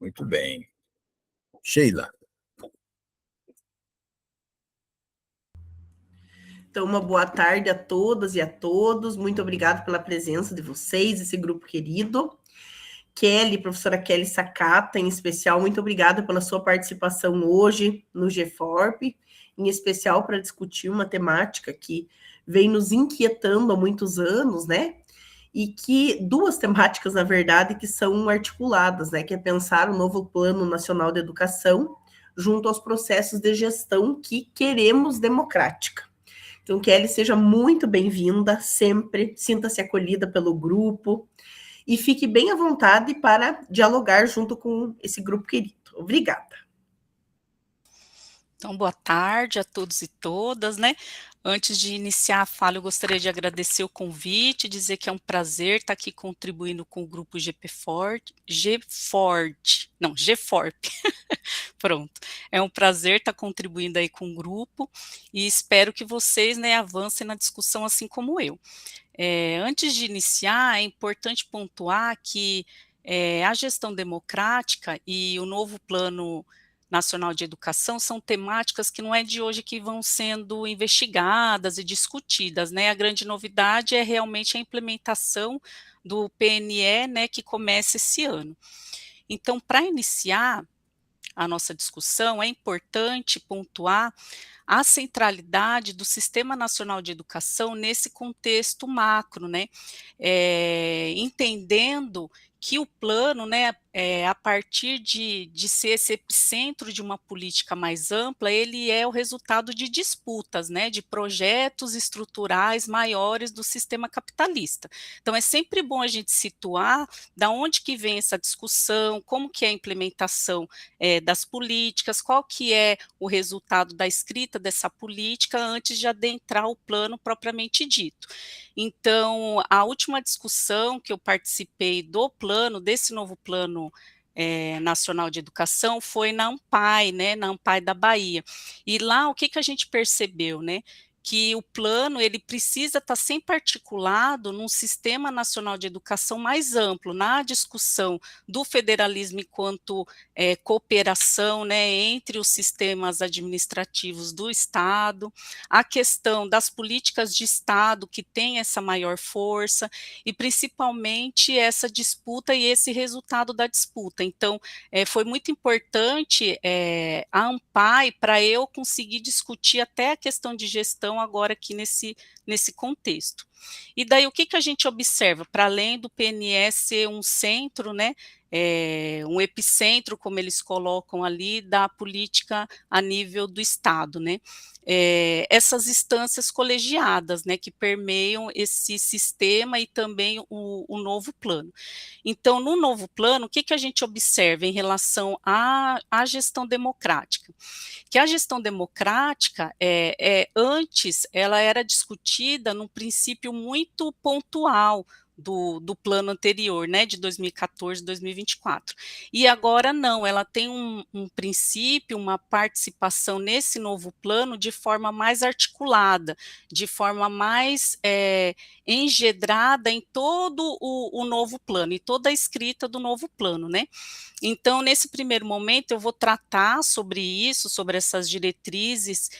Muito bem. Sheila. Então, uma boa tarde a todas e a todos. Muito obrigada pela presença de vocês, esse grupo querido. Kelly, professora Kelly Sakata, em especial, muito obrigada pela sua participação hoje no GFORP, em especial para discutir uma temática que vem nos inquietando há muitos anos, né? E que duas temáticas, na verdade, que são articuladas, né? Que é pensar o novo Plano Nacional de Educação junto aos processos de gestão que queremos democrática. Então, Kelly, seja muito bem-vinda sempre, sinta-se acolhida pelo grupo e fique bem à vontade para dialogar junto com esse grupo querido. Obrigada. Então, boa tarde a todos e todas, né? Antes de iniciar a fala, eu gostaria de agradecer o convite, dizer que é um prazer estar aqui contribuindo com o grupo GFORP, pronto. É um prazer estar contribuindo aí com o grupo e espero que vocês, né, avancem na discussão assim como eu. Antes de iniciar, é importante pontuar que a gestão democrática e o novo Plano Nacional de Educação são temáticas que não é de hoje que vão sendo investigadas e discutidas, né? A grande novidade é realmente a implementação do PNE, né, que começa esse ano. Então, para iniciar a nossa discussão, é importante pontuar a centralidade do Sistema Nacional de Educação nesse contexto macro, né? Entendendo que o plano, né, a partir de ser esse epicentro de uma política mais ampla, ele é o resultado de disputas, né, de projetos estruturais maiores do sistema capitalista. Então, é sempre bom a gente situar da onde que vem essa discussão, como que é a implementação das políticas, qual que é o resultado da escrita dessa política antes de adentrar o plano propriamente dito. Então, a última discussão que eu participei do plano, desse novo plano nacional de educação, foi na ANPAE, né, na ANPAE da Bahia. E lá, o que que a gente percebeu, né? Que o plano ele precisa estar sempre articulado num sistema nacional de educação mais amplo, na discussão do federalismo enquanto cooperação, né, entre os sistemas administrativos do Estado, a questão das políticas de Estado que tem essa maior força e principalmente essa disputa e esse resultado da disputa. Então, foi muito importante a ANPAE para eu conseguir discutir até a questão de gestão agora aqui nesse contexto. E daí o que a gente observa? Para além do PNE ser um centro, né, um epicentro, como eles colocam ali, da política a nível do Estado, né? Essas instâncias colegiadas, né, que permeiam esse sistema e também o novo plano. Então, no novo plano, o que a gente observa em relação à gestão democrática? Que a gestão democrática, antes, ela era discutida num princípio muito pontual, do plano anterior, né, de 2014, 2024. E agora não, ela tem um princípio, uma participação nesse novo plano de forma mais articulada, de forma mais engedrada em todo o novo plano, e toda a escrita do novo plano, né? Então, nesse primeiro momento, eu vou tratar sobre isso, sobre essas diretrizes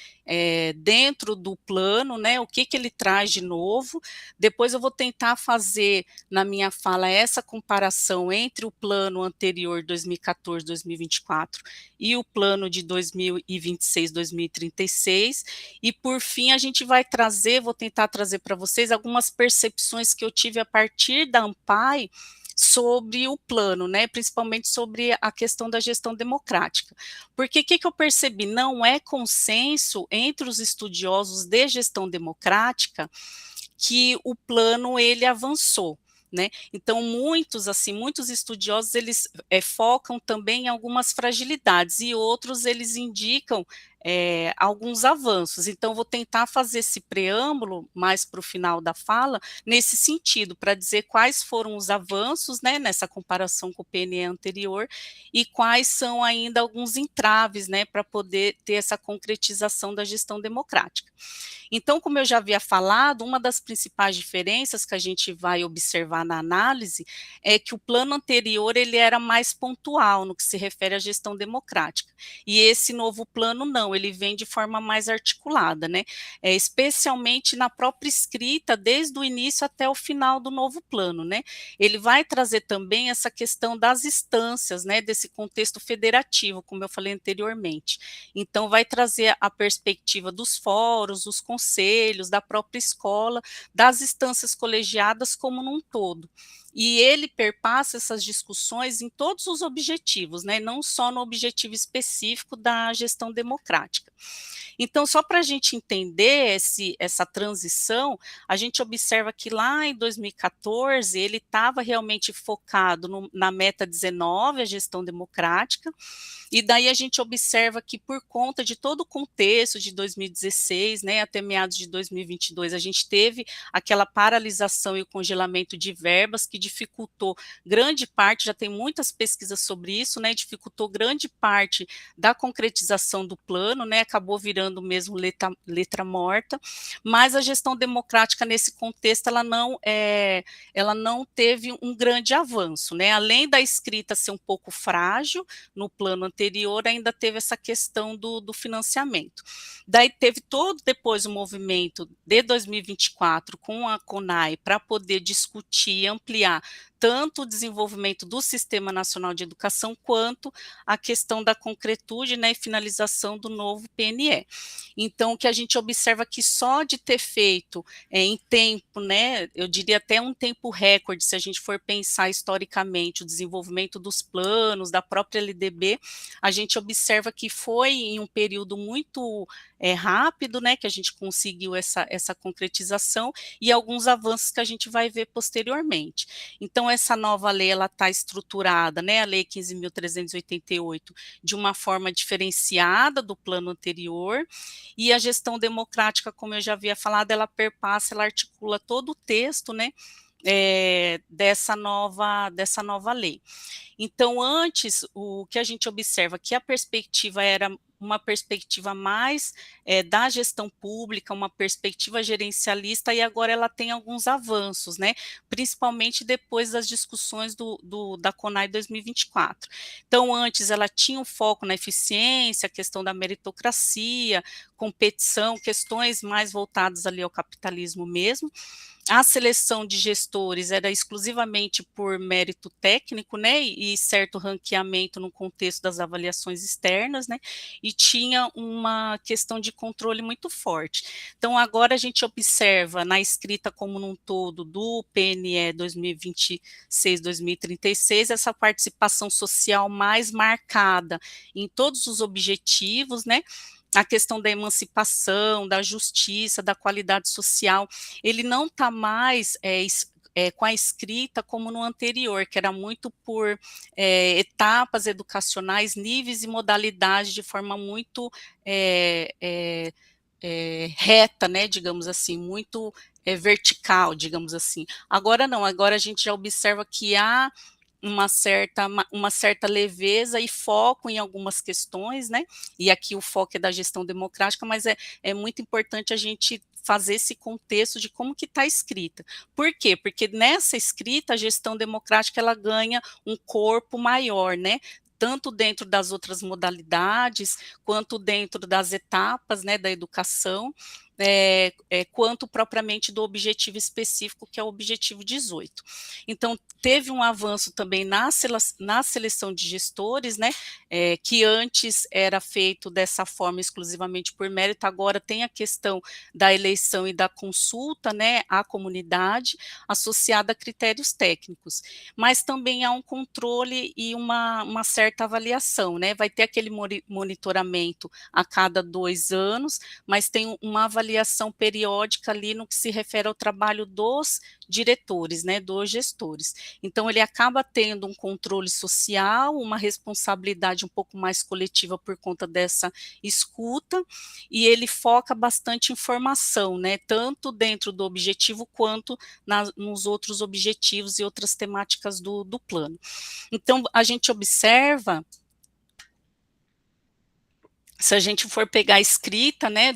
dentro do plano, né, o que ele traz de novo. Depois eu vou tentar fazer, na minha fala, essa comparação entre o plano anterior, 2014, 2024, e o plano de 2026, 2036, e por fim a gente vai trazer, vou tentar trazer para vocês algumas percepções que eu tive a partir da ANPAE, sobre o plano, né, principalmente sobre a questão da gestão democrática. Porque o que eu percebi? Não é consenso entre os estudiosos de gestão democrática que o plano ele avançou. Né? Então, muitos estudiosos, eles focam também em algumas fragilidades, e outros, eles indicam alguns avanços. Então, vou tentar fazer esse preâmbulo mais para o final da fala, nesse sentido, para dizer quais foram os avanços, né, nessa comparação com o PNE anterior, e quais são ainda alguns entraves, né, para poder ter essa concretização da gestão democrática. Então, como eu já havia falado, uma das principais diferenças que a gente vai observar na análise é que o plano anterior ele era mais pontual no que se refere à gestão democrática, e esse novo plano não, ele vem de forma mais articulada, né, especialmente na própria escrita, desde o início até o final do novo plano, né, ele vai trazer também essa questão das instâncias, né, desse contexto federativo, como eu falei anteriormente. Então, vai trazer a perspectiva dos fóruns, dos conselhos, da própria escola, das instâncias colegiadas como num todo. E ele perpassa essas discussões em todos os objetivos, né, não só no objetivo específico da gestão democrática. Então, só para a gente entender essa transição, a gente observa que lá em 2014 ele estava realmente focado na meta 19, a gestão democrática, e daí a gente observa que por conta de todo o contexto de 2016, né, até meados de 2022, a gente teve aquela paralisação e o congelamento de verbas que dificultou grande parte, já tem muitas pesquisas sobre isso, né, dificultou grande parte da concretização do plano, né, acabou virando mesmo letra morta, mas a gestão democrática nesse contexto, ela não teve um grande avanço, né, além da escrita ser um pouco frágil no plano anterior, ainda teve essa questão do financiamento. Daí teve todo depois o movimento de 2024 com a CONAI para poder discutir e ampliar tanto o desenvolvimento do Sistema Nacional de Educação, quanto a questão da concretude, né, e finalização do novo PNE. Então, o que a gente observa que só de ter feito em tempo, né, eu diria até um tempo recorde, se a gente for pensar historicamente o desenvolvimento dos planos, da própria LDB, a gente observa que foi em um período muito rápido, né, que a gente conseguiu essa concretização e alguns avanços que a gente vai ver posteriormente. Então, essa nova lei, ela está estruturada, né, a Lei 15.388, de uma forma diferenciada do plano anterior, e a gestão democrática, como eu já havia falado, ela perpassa, ela articula todo o texto, né, dessa nova lei. Então, antes, o que a gente observa que a perspectiva era uma perspectiva mais da gestão pública, uma perspectiva gerencialista, e agora ela tem alguns avanços, né, principalmente depois das discussões da CONAI 2024. Então, antes ela tinha um foco na eficiência, a questão da meritocracia, competição, questões mais voltadas ali ao capitalismo mesmo. A seleção de gestores era exclusivamente por mérito técnico, né, e certo ranqueamento no contexto das avaliações externas, né, e tinha uma questão de controle muito forte. Então, agora a gente observa na escrita como num todo do PNE 2026-2036, essa participação social mais marcada em todos os objetivos, né, a questão da emancipação, da justiça, da qualidade social, ele não está mais com a escrita como no anterior, que era muito por etapas educacionais, níveis e modalidades de forma muito reta, né, digamos assim, muito vertical, digamos assim. Agora não, agora a gente já observa que há uma certa leveza e foco em algumas questões, né, e aqui o foco é da gestão democrática, mas é muito importante a gente fazer esse contexto de como que está escrita. Por quê? Porque nessa escrita a gestão democrática ela ganha um corpo maior, né, tanto dentro das outras modalidades, quanto dentro das etapas, né, da educação, quanto propriamente do objetivo específico, que é o objetivo 18. Então, teve um avanço também na seleção de gestores, né, que antes era feito dessa forma exclusivamente por mérito, agora tem a questão da eleição e da consulta, né, à comunidade, associada a critérios técnicos, mas também há um controle e uma certa avaliação, né, vai ter aquele monitoramento a cada 2 anos, mas tem uma avaliação avaliação periódica ali no que se refere ao trabalho dos diretores, né, dos gestores. Então, ele acaba tendo um controle social, uma responsabilidade um pouco mais coletiva por conta dessa escuta, e ele foca bastante em formação, né, tanto dentro do objetivo quanto nos outros objetivos e outras temáticas do plano. Então, a gente observa, se a gente for pegar a escrita, né,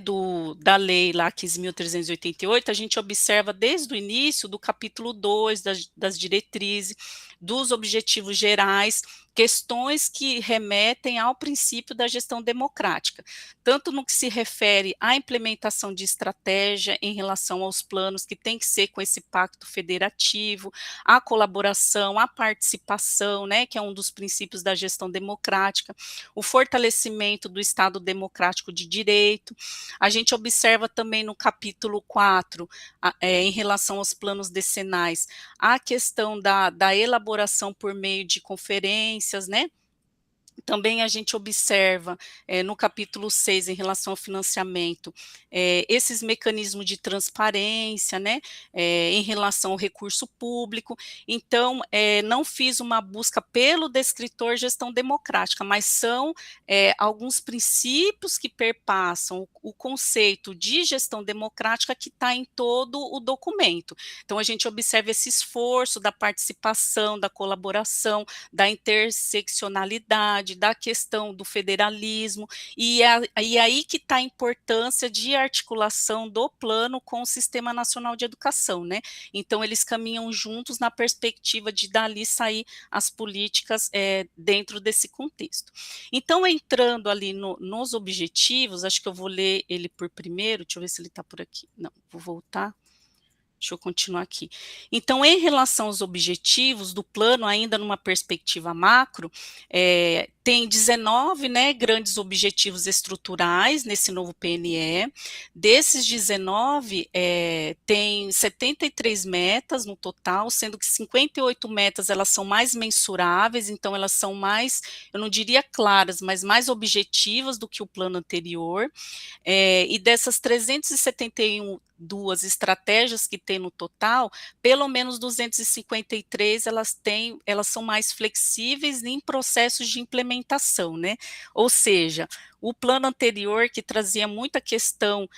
da lei lá 15.388, a gente observa desde o início do capítulo 2 das diretrizes, dos objetivos gerais, questões que remetem ao princípio da gestão democrática, tanto no que se refere à implementação de estratégia em relação aos planos, que tem que ser com esse pacto federativo, a colaboração, a participação, né, que é um dos princípios da gestão democrática, o fortalecimento do Estado democrático de direito. A gente observa também no capítulo 4, em relação aos planos decenais, a questão da elaboração por meio de conferências, né? Também a gente observa no capítulo 6, em relação ao financiamento, esses mecanismos de transparência, né, em relação ao recurso público. Então, não fiz uma busca pelo descritor gestão democrática, mas são alguns princípios que perpassam o conceito de gestão democrática que está em todo o documento. Então, a gente observa esse esforço da participação, da colaboração, da interseccionalidade, da questão do federalismo, e aí que está a importância de articulação do plano com o Sistema Nacional de Educação, né? Então, eles caminham juntos na perspectiva de dali sair as políticas dentro desse contexto. Então, entrando ali nos objetivos, acho que eu vou ler ele por primeiro, deixa eu ver se ele está por aqui. Não, vou voltar. Deixa eu continuar aqui. Então, em relação aos objetivos do plano, ainda numa perspectiva macro, tem 19, né, grandes objetivos estruturais nesse novo PNE. Desses 19, tem 73 metas no total, sendo que 58 metas elas são mais mensuráveis, então elas são mais, eu não diria claras, mas mais objetivas do que o plano anterior. E dessas 371 estratégias que tem no total, pelo menos 253 elas são mais flexíveis em processos de implementação, né? Ou seja, o plano anterior, que trazia muita questão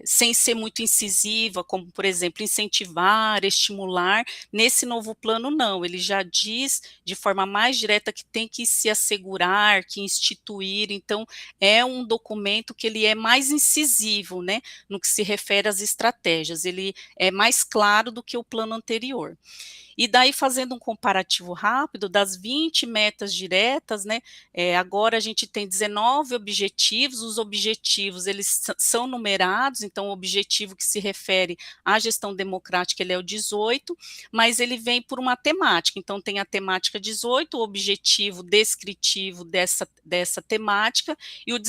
sem ser muito incisiva, como, por exemplo, incentivar, estimular, nesse novo plano não, ele já diz de forma mais direta que tem que se assegurar, que instituir, então é um documento que ele é mais incisivo, né, no que se refere às estratégias, ele é mais claro do que o plano anterior. E daí, fazendo um comparativo rápido, das 20 metas diretas, né, agora a gente tem 19 objetivos, os objetivos, eles são numerados, então o objetivo que se refere à gestão democrática, ele é o 18, mas ele vem por uma temática, então tem a temática 18, o objetivo descritivo dessa temática, e o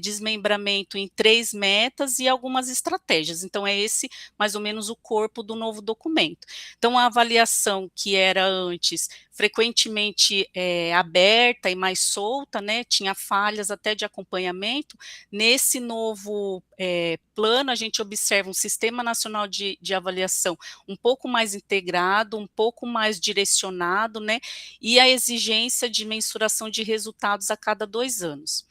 desmembramento em 3 metas e algumas estratégias, então é esse mais ou menos o corpo do novo documento. Então, a avaliação que era antes frequentemente aberta e mais solta, né, tinha falhas até de acompanhamento, nesse novo plano a gente observa um Sistema Nacional de Avaliação um pouco mais integrado, um pouco mais direcionado, né, e a exigência de mensuração de resultados a cada 2 anos.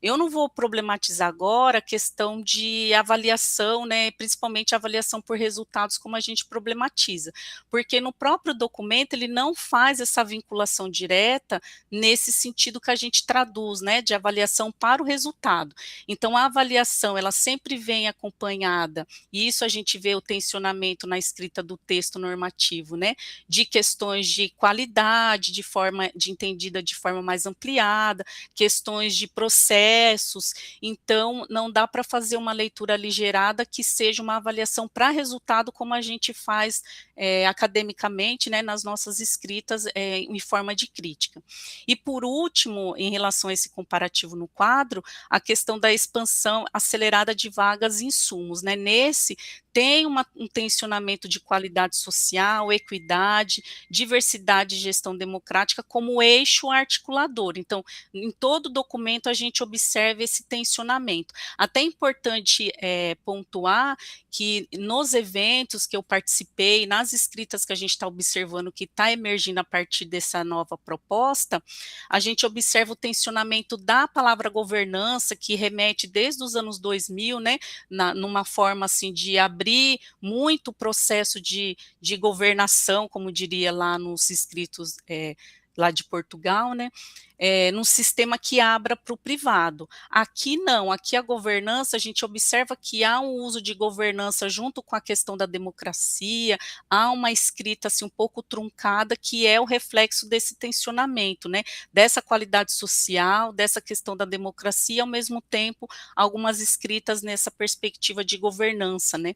Eu não vou problematizar agora a questão de avaliação, né, principalmente a avaliação por resultados, como a gente problematiza, porque no próprio documento ele não faz essa vinculação direta nesse sentido que a gente traduz, né, de avaliação para o resultado. Então, a avaliação, ela sempre vem acompanhada, e isso a gente vê o tensionamento na escrita do texto normativo, né, de questões de qualidade, entendida de forma mais ampliada, questões de processos, então não dá para fazer uma leitura aligerada que seja uma avaliação para resultado como a gente faz academicamente, né, nas nossas escritas em forma de crítica. E por último, em relação a esse comparativo no quadro, a questão da expansão acelerada de vagas e insumos, né, nesse tem um tensionamento de qualidade social, equidade, diversidade e gestão democrática como eixo articulador. Então, em todo documento a gente observa esse tensionamento. Até é importante pontuar que nos eventos que eu participei, nas escritas que a gente está observando que está emergindo a partir dessa nova proposta, a gente observa o tensionamento da palavra governança, que remete desde os anos 2000, né, numa forma assim de abrir muito o processo de governação, como diria lá nos escritos lá de Portugal, né, num sistema que abra para o privado. Aqui não, aqui a governança, a gente observa que há um uso de governança junto com a questão da democracia, há uma escrita assim um pouco truncada, que é o reflexo desse tensionamento, né, dessa qualidade social, dessa questão da democracia, ao mesmo tempo, algumas escritas nessa perspectiva de governança, né.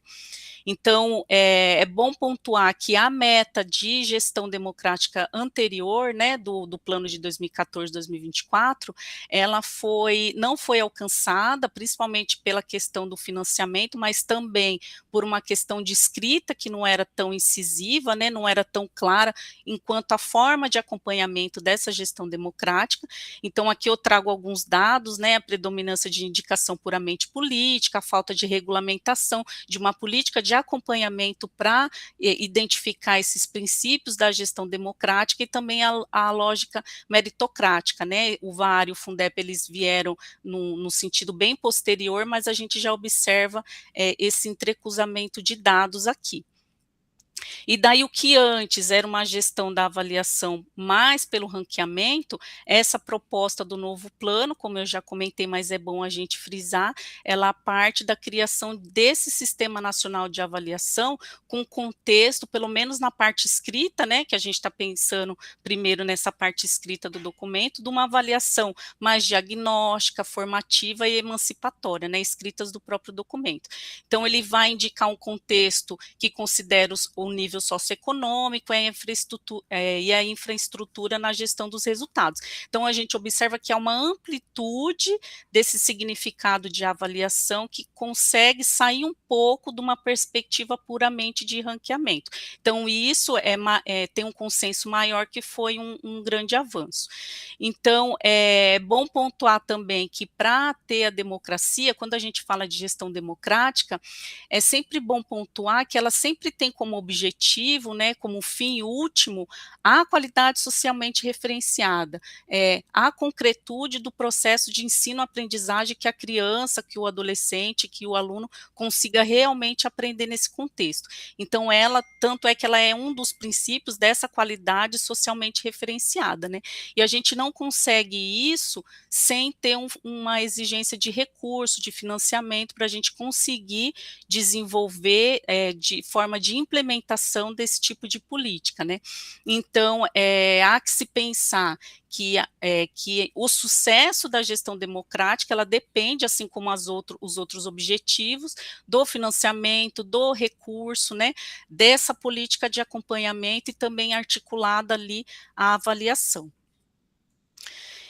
Então, é bom pontuar que a meta de gestão democrática anterior, né, do plano de 2014-2024, ela não foi alcançada, principalmente pela questão do financiamento, mas também por uma questão de escrita que não era tão incisiva, né, não era tão clara, enquanto a forma de acompanhamento dessa gestão democrática. Então, aqui eu trago alguns dados, né, a predominância de indicação puramente política, a falta de regulamentação de uma política de acompanhamento para identificar esses princípios da gestão democrática e também a lógica meritocrática, né? O VAR e o Fundeb, eles vieram no sentido bem posterior, mas a gente já observa esse entrecruzamento de dados aqui. E daí o que antes era uma gestão da avaliação mais pelo ranqueamento, essa proposta do novo plano, como eu já comentei, mas é bom a gente frisar, ela parte da criação desse Sistema Nacional de Avaliação, com contexto, pelo menos na parte escrita, né, que a gente está pensando primeiro nessa parte escrita do documento, de uma avaliação mais diagnóstica, formativa e emancipatória, né, escritas do próprio documento. Então, ele vai indicar um contexto que considera o nível socioeconômico e a infraestrutura na gestão dos resultados. Então, a gente observa que há uma amplitude desse significado de avaliação que consegue sair um pouco de uma perspectiva puramente de ranqueamento. Então, isso tem um consenso maior que foi um grande avanço. Então, é bom pontuar também que para ter a democracia, quando a gente fala de gestão democrática, é sempre bom pontuar que ela sempre tem como objetivo, né, como fim último, a qualidade socialmente referenciada, a concretude do processo de ensino-aprendizagem que a criança, que o adolescente, que o aluno consiga realmente aprender nesse contexto. Então, tanto é que ela é um dos princípios dessa qualidade socialmente referenciada, né? E a gente não consegue isso sem ter uma exigência de recurso, de financiamento, para a gente conseguir desenvolver de forma de implementação desse tipo de política, né? Então, há que se pensar que o sucesso da gestão democrática, ela depende, assim como os outros objetivos, do financiamento, do recurso, né, dessa política de acompanhamento e também articulada ali a avaliação.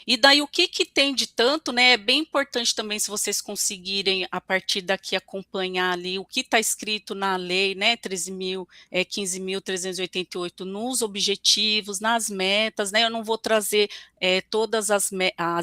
E daí o que tem de tanto, né, é bem importante também se vocês conseguirem a partir daqui acompanhar ali o que está escrito na lei, né, 15.388 nos objetivos, nas metas, né, eu não vou trazer todas as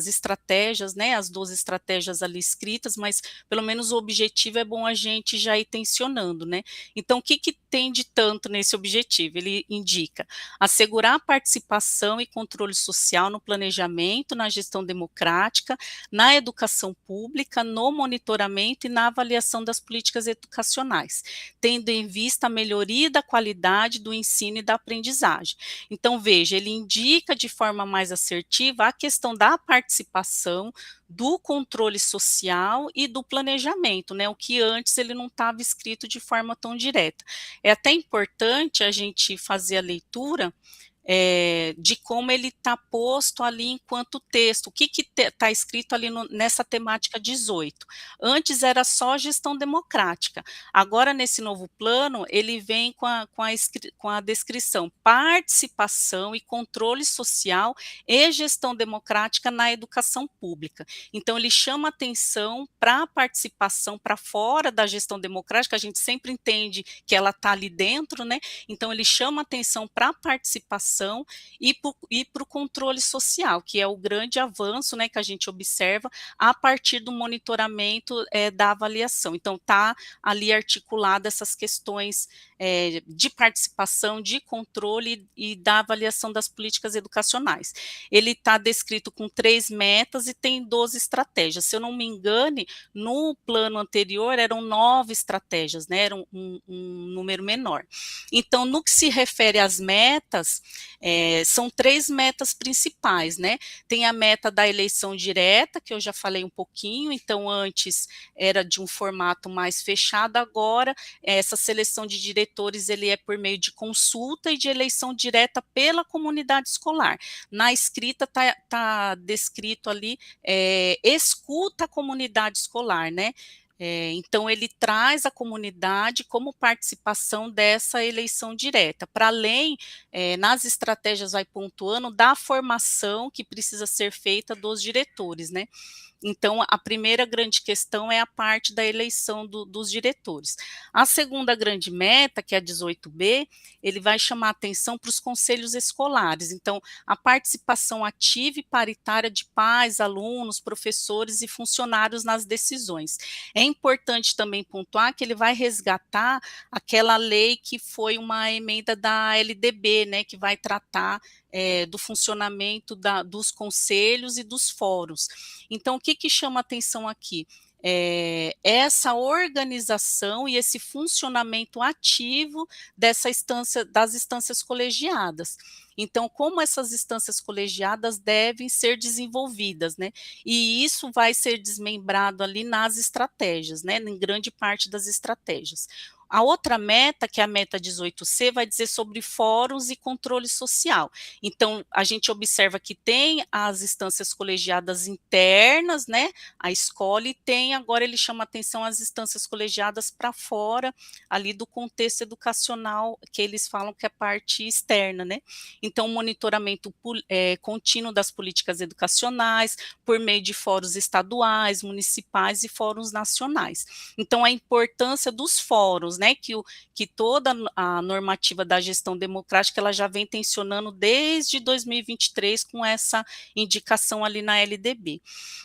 estratégias, né, as 12 estratégias ali escritas, mas pelo menos o objetivo é bom a gente já ir tensionando, né. Então o que tem de tanto nesse objetivo? Ele indica assegurar a participação e controle social no planejamento, na gestão democrática, na educação pública, no monitoramento e na avaliação das políticas educacionais, tendo em vista a melhoria da qualidade do ensino e da aprendizagem. Então, veja, ele indica de forma mais assertiva a questão da participação, do controle social e do planejamento, né, o que antes ele não estava escrito de forma tão direta. É até importante a gente fazer a leitura de como ele está posto ali enquanto texto, o que está escrito ali nessa temática 18. Antes era só gestão democrática, agora nesse novo plano ele vem com a descrição participação e controle social e gestão democrática na educação pública. Então ele chama atenção para a participação, para fora da gestão democrática, a gente sempre entende que ela está ali dentro, né? Então ele chama atenção para a participação avaliação e para o controle social, que é o grande avanço, né, que a gente observa a partir do monitoramento da avaliação. Então, está ali articulada essas questões de participação, de controle e da avaliação das políticas educacionais. Ele está descrito com 3 metas e tem 12 estratégias. Se eu não me engane, no plano anterior eram 9 estratégias, né? Era um número menor. Então, no que se refere às metas, são 3 metas principais, né? Tem a meta da eleição direta, que eu já falei um pouquinho, então antes era de um formato mais fechado, agora essa seleção de diretores ele é por meio de consulta e de eleição direta pela comunidade escolar. Na escrita está descrito ali, escuta a comunidade escolar, né? Então, ele traz a comunidade como participação dessa eleição direta, para além, nas estratégias vai pontuando, da formação que precisa ser feita dos diretores, né? Então, a primeira grande questão é a parte da eleição dos diretores. A segunda grande meta, que é a 18B, ele vai chamar atenção para os conselhos escolares. Então, a participação ativa e paritária de pais, alunos, professores e funcionários nas decisões. É importante também pontuar que ele vai resgatar aquela lei que foi uma emenda da LDB, né, que vai tratar do funcionamento dos conselhos e dos fóruns. Então, o que chama atenção aqui? Essa organização e esse funcionamento ativo das instâncias colegiadas. Então, como essas instâncias colegiadas devem ser desenvolvidas, né? E isso vai ser desmembrado ali nas estratégias, né? Em grande parte das estratégias. A outra meta, que é a meta 18C, vai dizer sobre fóruns e controle social. Então, a gente observa que tem as instâncias colegiadas internas, né, a escola, e tem, agora ele chama atenção às instâncias colegiadas para fora, ali do contexto educacional, que eles falam que é a parte externa, né. Então, monitoramento contínuo das políticas educacionais, por meio de fóruns estaduais, municipais e fóruns nacionais. Então, a importância dos fóruns, né, que toda a normativa da gestão democrática, ela já vem tensionando desde 2023 com essa indicação ali na LDB.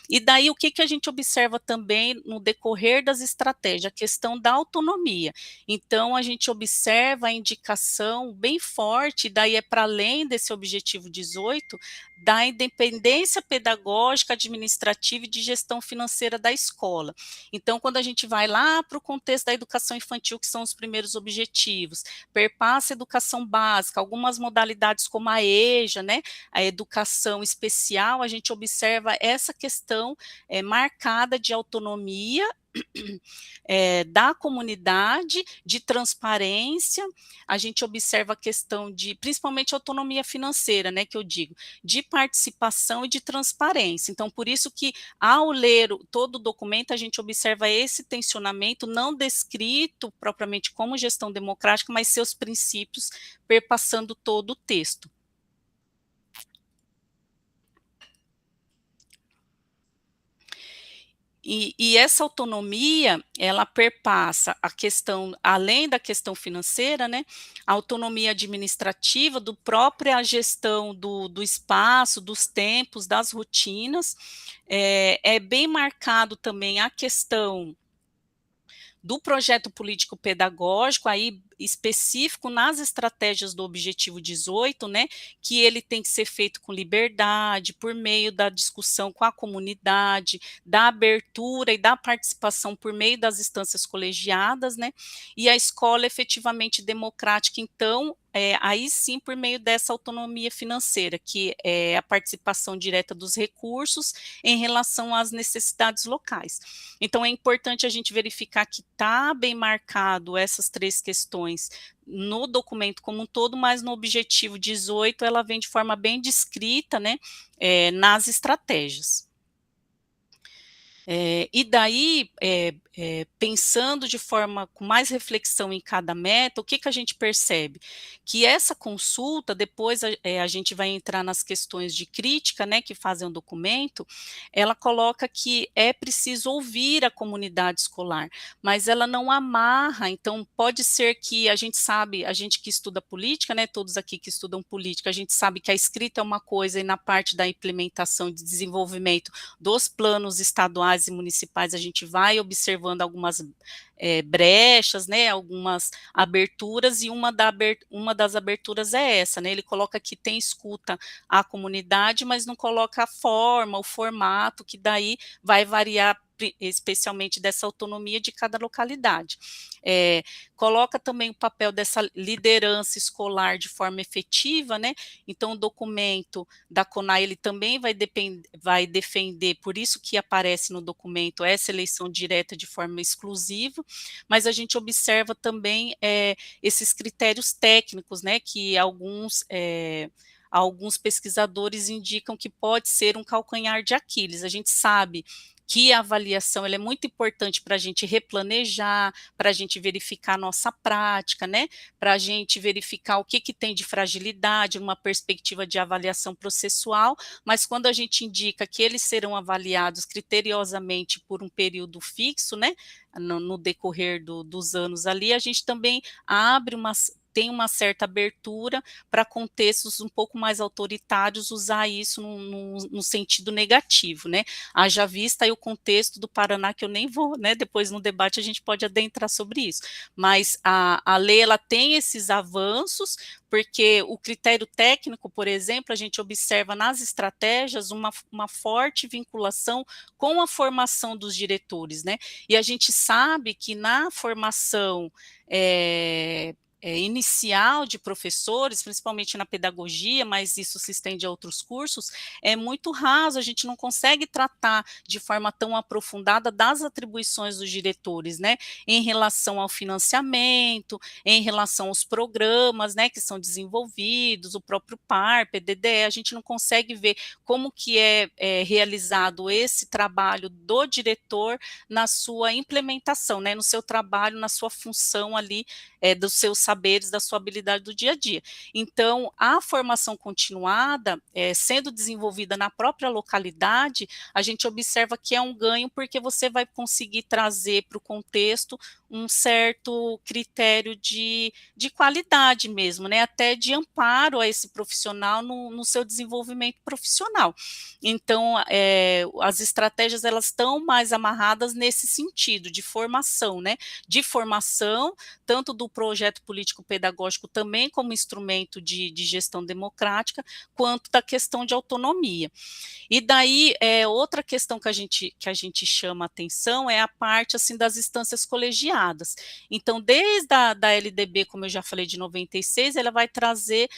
E daí o que a gente observa também no decorrer das estratégias? A questão da autonomia. Então, a gente observa a indicação bem forte, daí é para além desse objetivo 18, da independência pedagógica, administrativa e de gestão financeira da escola. Então, quando a gente vai lá para o contexto da educação infantil, que são os primeiros objetivos, perpassa a educação básica, algumas modalidades como a EJA, né, a educação especial, a gente observa essa questão marcada de autonomia da comunidade, de transparência, a gente observa a questão de, principalmente, autonomia financeira, né, que eu digo, de participação e de transparência. Então, por isso que, ao ler todo o documento, a gente observa esse tensionamento não descrito propriamente como gestão democrática, mas seus princípios perpassando todo o texto. E essa autonomia, ela perpassa a questão, além da questão financeira, né, a autonomia administrativa, do própria gestão do espaço, dos tempos, das rotinas, é bem marcado também a questão do projeto político pedagógico, aí específico nas estratégias do objetivo 18, né, que ele tem que ser feito com liberdade, por meio da discussão com a comunidade, da abertura e da participação por meio das instâncias colegiadas, né, e a escola efetivamente democrática, então, aí sim por meio dessa autonomia financeira, que é a participação direta dos recursos em relação às necessidades locais. Então, é importante a gente verificar que está bem marcado essas 3 questões no documento como um todo, mas no objetivo 18 ela vem de forma bem descrita, né, nas estratégias. E daí, pensando de forma com mais reflexão em cada meta, o que a gente percebe? Que essa consulta, depois a gente vai entrar nas questões de crítica, né, que fazem o documento, ela coloca que é preciso ouvir a comunidade escolar, mas ela não amarra, então pode ser que a gente sabe, a gente que estuda política, né, todos aqui que estudam política, a gente sabe que a escrita é uma coisa e na parte da implementação e de desenvolvimento dos planos estaduais e municipais a gente vai observando algumas brechas, né, algumas aberturas, e uma das aberturas é essa, né, ele coloca que tem escuta à comunidade, mas não coloca a forma, o formato, que daí vai variar especialmente dessa autonomia de cada localidade. Coloca também o papel dessa liderança escolar de forma efetiva, né, então o documento da CONAI, ele também vai defender, por isso que aparece no documento, essa eleição direta de forma exclusiva, mas a gente observa também esses critérios técnicos, né, que alguns pesquisadores indicam que pode ser um calcanhar de Aquiles. A gente sabe que a avaliação ela é muito importante para a gente replanejar, para a gente verificar a nossa prática, né? Para a gente verificar o que tem de fragilidade, uma perspectiva de avaliação processual, mas quando a gente indica que eles serão avaliados criteriosamente por um período fixo, né? No decorrer dos anos ali, a gente também tem uma certa abertura para contextos um pouco mais autoritários usar isso no sentido negativo, né? Haja vista aí o contexto do Paraná, que eu nem vou, né? Depois no debate a gente pode adentrar sobre isso. Mas a lei, ela tem esses avanços, porque o critério técnico, por exemplo, a gente observa nas estratégias uma forte vinculação com a formação dos diretores, né? E a gente sabe que na formação inicial de professores, principalmente na pedagogia, mas isso se estende a outros cursos, é muito raso, a gente não consegue tratar de forma tão aprofundada das atribuições dos diretores, né, em relação ao financiamento, em relação aos programas, né, que são desenvolvidos, o próprio PAR, PDDE, a gente não consegue ver como que é realizado esse trabalho do diretor na sua implementação, né, no seu trabalho, na sua função ali, dos seus saberes, da sua habilidade do dia a dia. Então, a formação continuada, sendo desenvolvida na própria localidade, a gente observa que é um ganho, porque você vai conseguir trazer para o contexto um certo critério de qualidade mesmo, né, até de amparo a esse profissional no seu desenvolvimento profissional. Então, as estratégias, elas estão mais amarradas nesse sentido, de formação, né, de formação, tanto do projeto político-pedagógico também como instrumento de gestão democrática, quanto da questão de autonomia. E daí, outra questão que a gente chama atenção é a parte, assim, das instâncias colegiadas. Então, desde a LDB, como eu já falei, de 96, ela vai trazer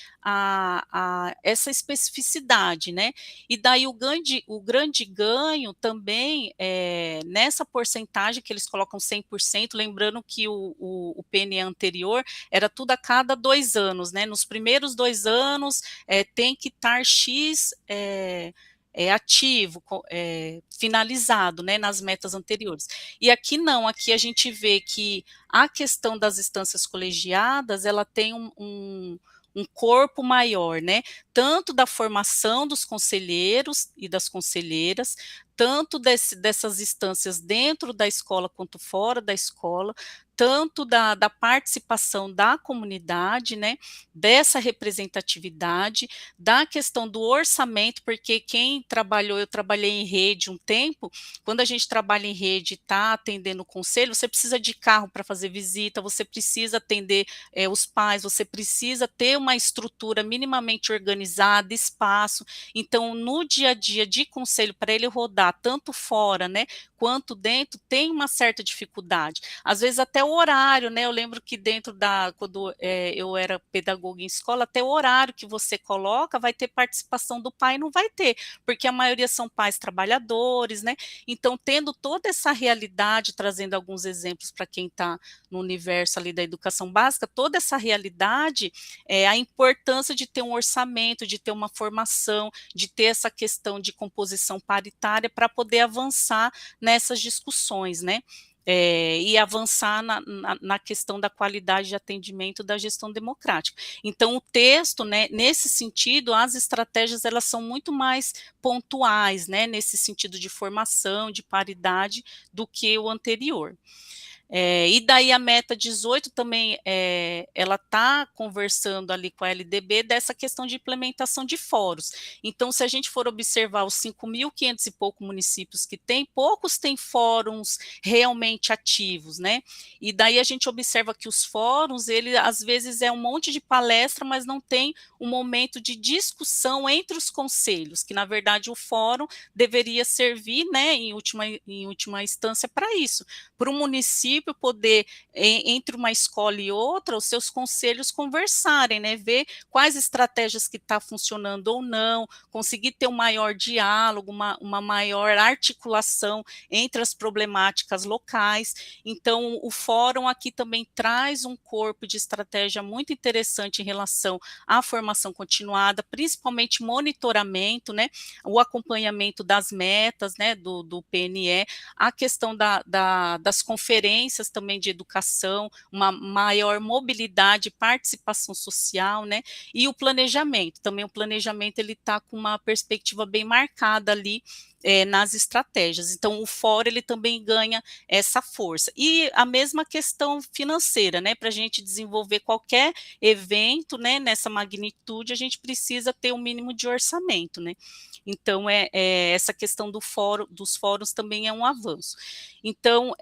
essa especificidade, né? E daí o grande ganho também nessa porcentagem que eles colocam 100%, lembrando que o PNE anterior era tudo a cada 2 anos, né? Nos primeiros 2 anos tem que estar X ativo, finalizado, né, nas metas anteriores. E aqui não, aqui a gente vê que a questão das instâncias colegiadas, ela tem um corpo maior, né, tanto da formação dos conselheiros e das conselheiras, tanto dessas instâncias dentro da escola quanto fora da escola, tanto da participação da comunidade, né, dessa representatividade, da questão do orçamento, porque eu trabalhei em rede um tempo, quando a gente trabalha em rede e está atendendo o conselho, você precisa de carro para fazer visita, você precisa atender os pais, você precisa ter uma estrutura minimamente organizada, espaço, então no dia a dia de conselho, para ele rodar tanto fora, né, quanto dentro, tem uma certa dificuldade, às vezes até o horário, né, eu lembro que quando eu era pedagoga em escola, até o horário que você coloca, vai ter participação do pai, não vai ter, porque a maioria são pais trabalhadores, né, então tendo toda essa realidade, trazendo alguns exemplos para quem está no universo ali da educação básica, toda essa realidade, a importância de ter um orçamento, de ter uma formação, de ter essa questão de composição paritária para poder avançar nessas discussões, né. e avançar na questão da qualidade de atendimento da gestão democrática. Então, o texto, né, nesse sentido, as estratégias elas são muito mais pontuais, né, nesse sentido de formação, de paridade, do que o anterior. E daí a meta 18 também, ela está conversando ali com a LDB dessa questão de implementação de fóruns. Então, se a gente for observar os 5.500 e pouco municípios que tem, poucos têm fóruns realmente ativos, né? E daí a gente observa que os fóruns, ele às vezes é um monte de palestra, mas não tem um momento de discussão entre os conselhos, que na verdade o fórum deveria servir, né, em última instância para isso, para o município poder, entre uma escola e outra, os seus conselhos conversarem, né, ver quais estratégias que está funcionando ou não, conseguir ter um maior diálogo, uma maior articulação entre as problemáticas locais. Então, o fórum aqui também traz um corpo de estratégia muito interessante em relação à formação continuada, principalmente monitoramento, né, o acompanhamento das metas, né, do PNE, a questão das conferências também de educação, uma maior mobilidade, participação social, né, e o planejamento, também o planejamento ele está com uma perspectiva bem marcada ali, nas estratégias. Então, o fórum ele também ganha essa força. E a mesma questão financeira, né, para a gente desenvolver qualquer evento, né, nessa magnitude, a gente precisa ter um mínimo de orçamento, né. Então, essa questão dos fóruns também é um avanço. Então,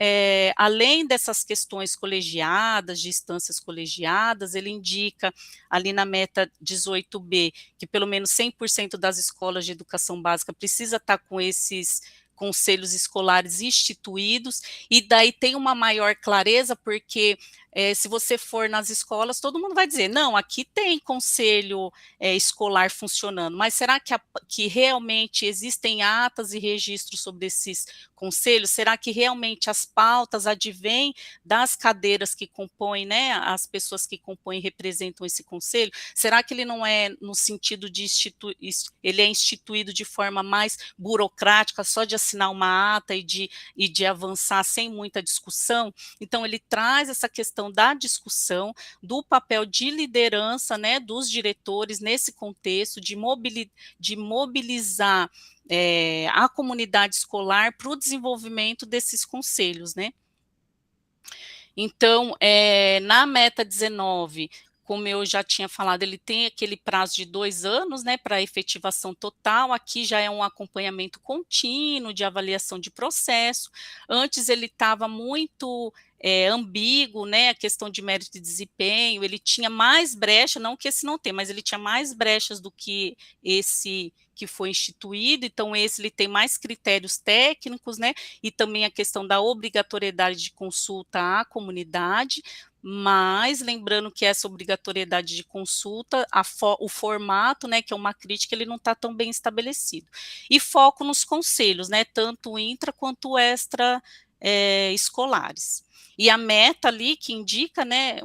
além dessas questões colegiadas, de instâncias colegiadas, ele indica ali na meta 18B que pelo menos 100% das escolas de educação básica precisa estar com esses conselhos escolares instituídos, e daí tem uma maior clareza, porque se você for nas escolas, todo mundo vai dizer, não, aqui tem conselho escolar funcionando, mas será que realmente existem atas e registros sobre esses conselhos? Será que realmente as pautas advêm das cadeiras que compõem, né, as pessoas que compõem e representam esse conselho? Será que ele não é no sentido de ele é instituído de forma mais burocrática, só de assinar uma ata e de avançar sem muita discussão? Então, ele traz essa questão da discussão, do papel de liderança, né, dos diretores nesse contexto, de mobilizar a comunidade escolar para o desenvolvimento desses conselhos, né. Então, na meta 19, como eu já tinha falado, ele tem aquele prazo de 2 anos, né, para efetivação total. Aqui já é um acompanhamento contínuo de avaliação de processo. Antes ele estava muito ambíguo, né, a questão de mérito e desempenho, ele tinha mais brecha, não que esse não tem, mas ele tinha mais brechas do que esse que foi instituído. Então esse ele tem mais critérios técnicos, né, e também a questão da obrigatoriedade de consulta à comunidade, mas lembrando que essa obrigatoriedade de consulta, o formato, né, que é uma crítica, ele não está tão bem estabelecido. E foco nos conselhos, né, tanto intra quanto extra escolares. E a meta ali que indica, né,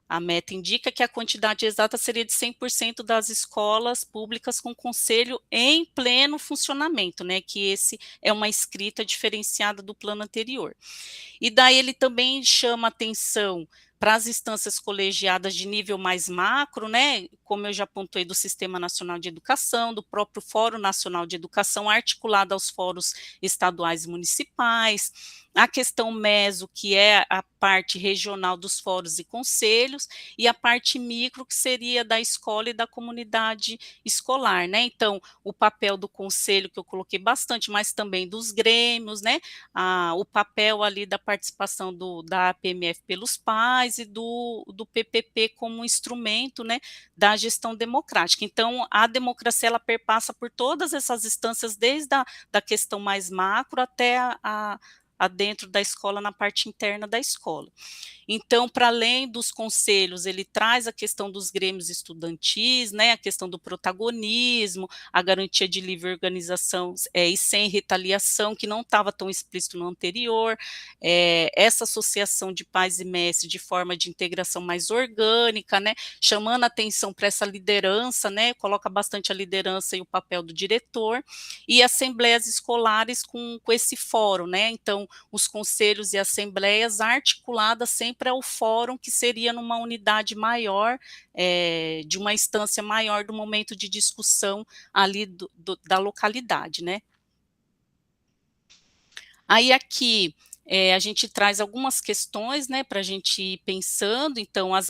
a meta indica que a quantidade exata seria de 100% das escolas públicas com conselho em pleno funcionamento, né, que esse é uma escrita diferenciada do plano anterior. E daí ele também chama atenção para as instâncias colegiadas de nível mais macro, né, como eu já apontei, do Sistema Nacional de Educação, do próprio Fórum Nacional de Educação, articulado aos fóruns estaduais e municipais, a questão meso, que é a parte regional dos fóruns e conselhos, e a parte micro, que seria da escola e da comunidade escolar, né. Então, o papel do conselho, que eu coloquei bastante, mas também dos grêmios, né, o papel ali da participação da APMF pelos pais e do PPP como instrumento, né, da gestão democrática. Então, a democracia ela perpassa por todas essas instâncias, desde da questão mais macro até a dentro da escola, na parte interna da escola. Então, para além dos conselhos, ele traz a questão dos grêmios estudantis, né, a questão do protagonismo, a garantia de livre organização e sem retaliação, que não estava tão explícito no anterior, essa associação de pais e mestres de forma de integração mais orgânica, né, chamando a atenção para essa liderança, né, coloca bastante a liderança e o papel do diretor, e assembleias escolares com esse fórum, né, então, os conselhos e assembleias articuladas sempre ao fórum, que seria numa unidade maior, de uma instância maior do momento de discussão ali da localidade, né? Aí aqui a gente traz algumas questões, né, para a gente ir pensando. Então, as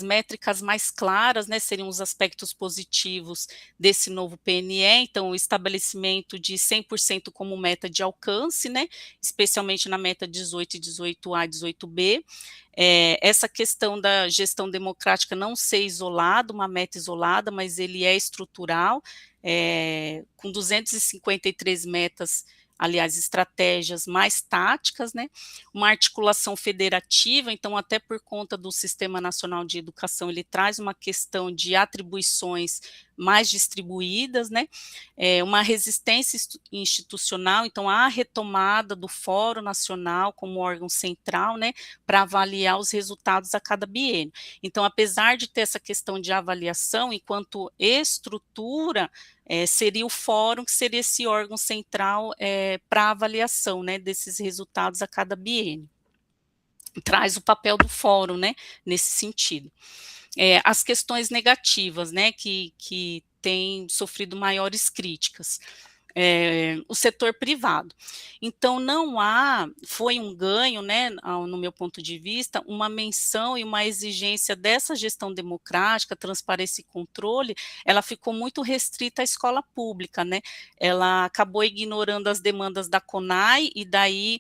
métricas mais claras, né, seriam os aspectos positivos desse novo PNE. Então, o estabelecimento de 100% como meta de alcance, né, especialmente na meta 18 e 18A e 18B. Essa questão da gestão democrática não ser isolada, uma meta isolada, mas ele é estrutural, com 253 metas, aliás, estratégias mais táticas, né, uma articulação federativa. Então, até por conta do Sistema Nacional de Educação, ele traz uma questão de atribuições mais distribuídas, né, uma resistência institucional. Então, a retomada do Fórum Nacional como órgão central, né, para avaliar os resultados a cada biênio. Então, apesar de ter essa questão de avaliação, enquanto estrutura, seria o fórum, que seria esse órgão central para avaliação, né, desses resultados a cada biênio. Traz o papel do fórum, né, nesse sentido. As questões negativas, né, que têm sofrido maiores críticas. O setor privado. Então, foi um ganho, né, no meu ponto de vista, uma menção e uma exigência dessa gestão democrática, transparência e controle. Ela ficou muito restrita à escola pública, né, ela acabou ignorando as demandas da CONAI, e daí,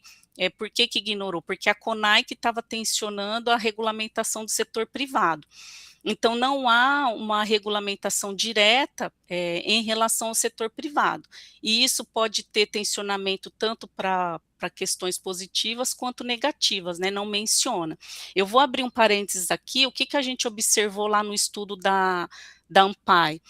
por que ignorou? Porque a CONAI que estava tensionando a regulamentação do setor privado. Então, não há uma regulamentação direta em relação ao setor privado, e isso pode ter tensionamento tanto para questões positivas quanto negativas, né? Não menciona. Eu vou abrir um parênteses aqui. O que a gente observou lá no estudo da ANPAI,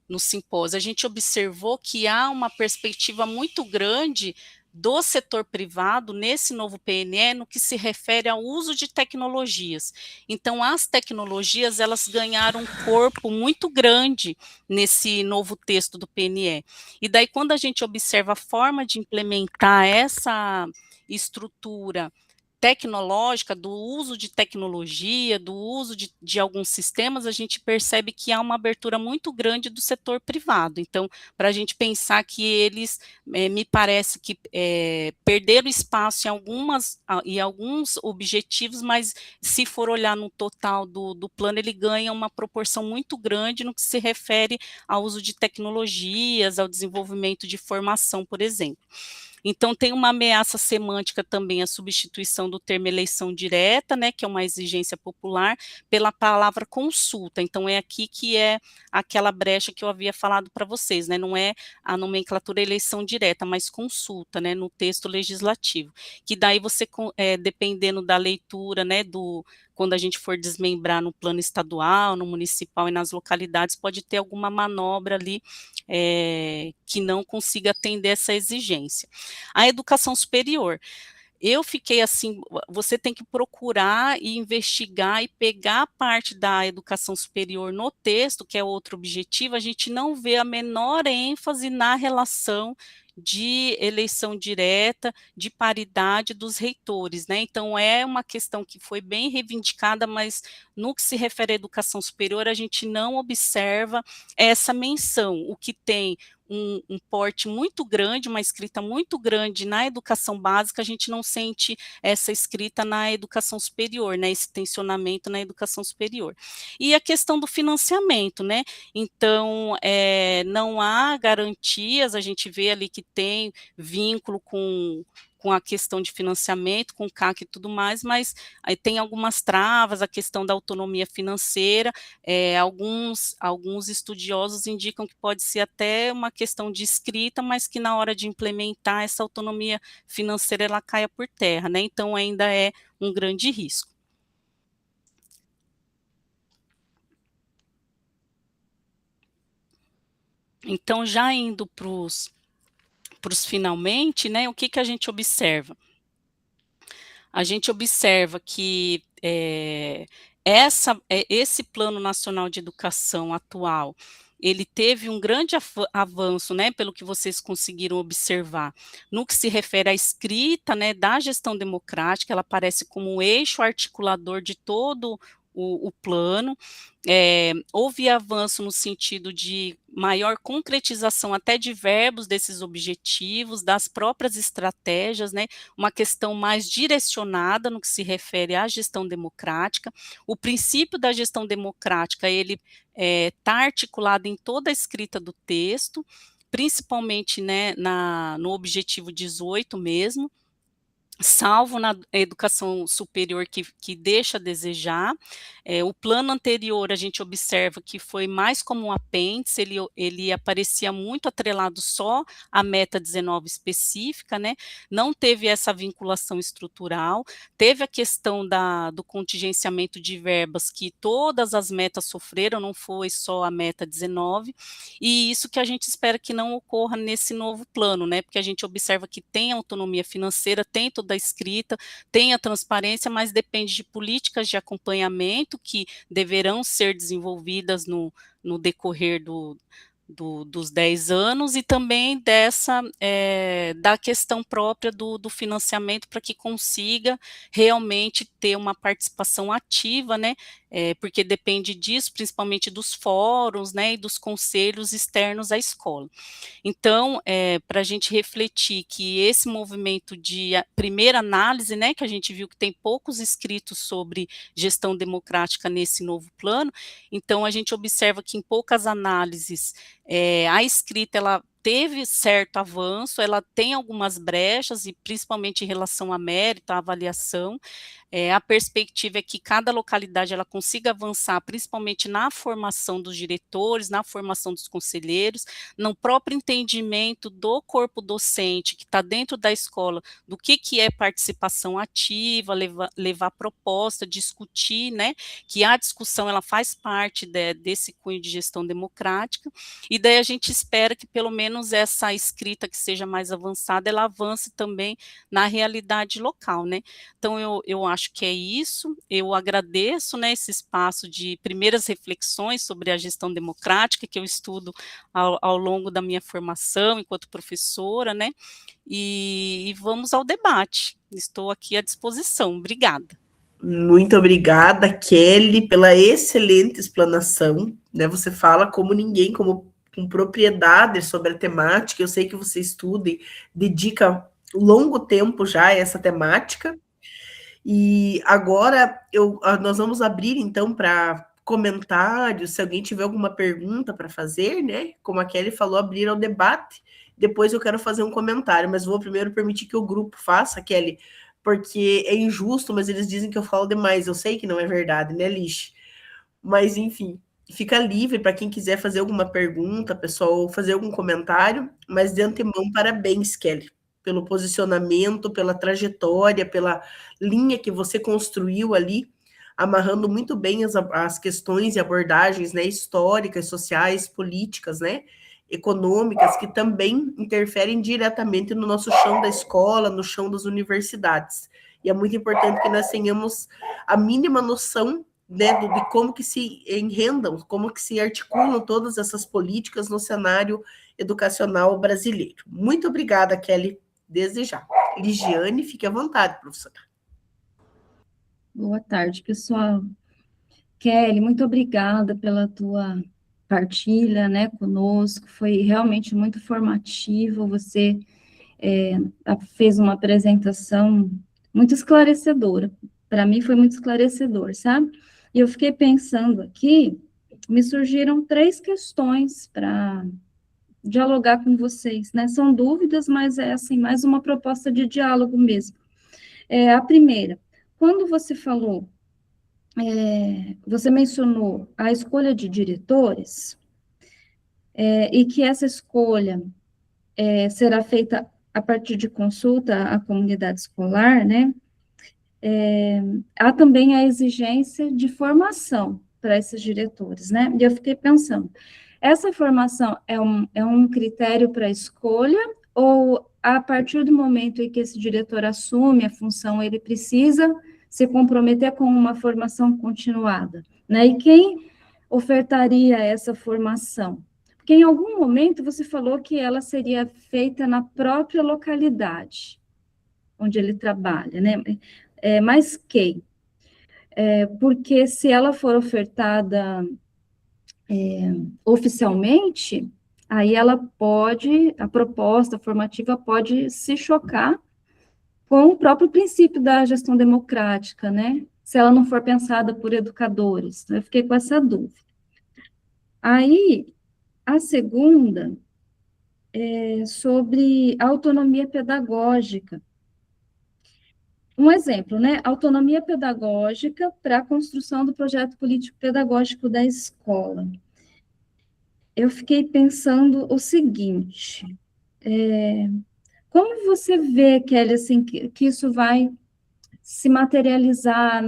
no simpósio? A gente observou que há uma perspectiva muito grande do setor privado nesse novo PNE no que se refere ao uso de tecnologias. Então, as tecnologias, elas ganharam um corpo muito grande nesse novo texto do PNE. E daí, quando a gente observa a forma de implementar essa estrutura tecnológica, do uso de tecnologia, do uso de alguns sistemas, a gente percebe que há uma abertura muito grande do setor privado. Então, para a gente pensar que eles, me parece que perderam espaço em alguns objetivos, mas se for olhar no total do plano, ele ganha uma proporção muito grande no que se refere ao uso de tecnologias, ao desenvolvimento de formação, por exemplo. Então, tem uma ameaça semântica também, a substituição do termo eleição direta, né, que é uma exigência popular, pela palavra consulta. Então, é aqui que é aquela brecha que eu havia falado para vocês, né, não é a nomenclatura eleição direta, mas consulta, né, no texto legislativo, que daí você, dependendo da leitura, né, quando a gente for desmembrar no plano estadual, no municipal e nas localidades, pode ter alguma manobra ali que não consiga atender essa exigência. A educação superior. Eu fiquei assim, você tem que procurar e investigar e pegar a parte da educação superior no texto, que é outro objetivo. A gente não vê a menor ênfase na relação de eleição direta, de paridade dos reitores, né? Então, é uma questão que foi bem reivindicada, mas no que se refere à educação superior, a gente não observa essa menção. O que tem um porte muito grande, uma escrita muito grande na educação básica, a gente não sente essa escrita na educação superior, né, esse tensionamento na educação superior. E a questão do financiamento, né, então, não há garantias, a gente vê ali que tem vínculo com a questão de financiamento, com o CAC e tudo mais, mas aí tem algumas travas, a questão da autonomia financeira. Alguns estudiosos indicam que pode ser até uma questão de escrita, mas que na hora de implementar essa autonomia financeira ela caia por terra, né? Então ainda é um grande risco. Então, já indo para os finalmente, né, o que a gente observa? A gente observa que esse Plano Nacional de Educação atual, ele teve um grande avanço, né, pelo que vocês conseguiram observar, no que se refere à escrita, né, da gestão democrática. Ela aparece como um eixo articulador de todo o plano. Houve avanço no sentido de maior concretização até de verbos desses objetivos, das próprias estratégias, né, uma questão mais direcionada no que se refere à gestão democrática. O princípio da gestão democrática, ele está articulado em toda a escrita do texto, principalmente, né, no objetivo 18 mesmo, salvo na educação superior que deixa a desejar. O plano anterior a gente observa que foi mais como um apêndice, ele aparecia muito atrelado só à meta 19 específica, né, não teve essa vinculação estrutural, teve a questão do contingenciamento de verbas, que todas as metas sofreram, não foi só a meta 19, e isso que a gente espera que não ocorra nesse novo plano, né, porque a gente observa que tem autonomia financeira, tem toda a escrita, tem a transparência, mas depende de políticas de acompanhamento que deverão ser desenvolvidas no decorrer dos 10 anos, e também da questão própria do financiamento, para que consiga realmente ter uma participação ativa, né, porque depende disso, principalmente dos fóruns, né, e dos conselhos externos à escola. Então, para a gente refletir que esse movimento de primeira análise, né, que a gente viu que tem poucos escritos sobre gestão democrática nesse novo plano, então a gente observa que em poucas análises a escrita, ela teve certo avanço, ela tem algumas brechas, e principalmente em relação a mérito, à avaliação. A perspectiva é que cada localidade ela consiga avançar, principalmente na formação dos diretores, na formação dos conselheiros, no próprio entendimento do corpo docente que está dentro da escola, do que é participação ativa, levar proposta, discutir, né, que a discussão ela faz parte desse cunho de gestão democrática, e daí a gente espera que pelo menos essa escrita que seja mais avançada, ela avance também na realidade local, né. Então eu acho que é isso. Eu agradeço, né, esse espaço de primeiras reflexões sobre a gestão democrática que eu estudo ao longo da minha formação enquanto professora, né, e vamos ao debate. Estou aqui à disposição. Obrigada. Muito obrigada, Kelly, pela excelente explanação, né? Você fala como ninguém, com propriedade sobre a temática. Eu sei que você estuda e dedica longo tempo já a essa temática. E agora nós vamos abrir, então, para comentários, se alguém tiver alguma pergunta para fazer, né? Como a Kelly falou, abrir ao debate. Depois eu quero fazer um comentário, mas vou primeiro permitir que o grupo faça, Kelly, porque é injusto, mas eles dizem que eu falo demais. Eu sei que não é verdade, né, Lixe? Mas, enfim, fica livre para quem quiser fazer alguma pergunta, pessoal, ou fazer algum comentário. Mas, de antemão, parabéns, Kelly, pelo posicionamento, pela trajetória, pela linha que você construiu ali, amarrando muito bem as questões e abordagens, né, históricas, sociais, políticas, né, econômicas, que também interferem diretamente no nosso chão da escola, no chão das universidades. E é muito importante que nós tenhamos a mínima noção, né, de como que se enrendam, como que se articulam todas essas políticas no cenário educacional brasileiro. Muito obrigada, Kelly, desde já. Ligiane, fique à vontade, professora. Boa tarde, pessoal. Kelly, muito obrigada pela tua partilha, né, conosco. Foi realmente muito formativo. Você fez uma apresentação muito esclarecedora. Para mim foi muito esclarecedor, sabe? E eu fiquei pensando aqui, me surgiram 3 questões para dialogar com vocês, né? São dúvidas, mas é assim, mais uma proposta de diálogo mesmo. A primeira, quando você falou, você mencionou a escolha de diretores, e que essa escolha será feita a partir de consulta à comunidade escolar, né? Há também a exigência de formação para esses diretores, né? E eu fiquei pensando, essa formação é um critério para a escolha, ou a partir do momento em que esse diretor assume a função, ele precisa se comprometer com uma formação continuada, né? E quem ofertaria essa formação? Porque em algum momento você falou que ela seria feita na própria localidade onde ele trabalha, né? Mas quem? Porque se ela for ofertada oficialmente, aí a proposta formativa pode se chocar com o próprio princípio da gestão democrática, né? Se ela não for pensada por educadores. Eu fiquei com essa dúvida. Aí, a segunda é sobre autonomia pedagógica. Um exemplo, né? Autonomia pedagógica para a construção do projeto político-pedagógico da escola. Eu fiquei pensando o seguinte, como você vê, Kelly, assim, que isso vai se materializar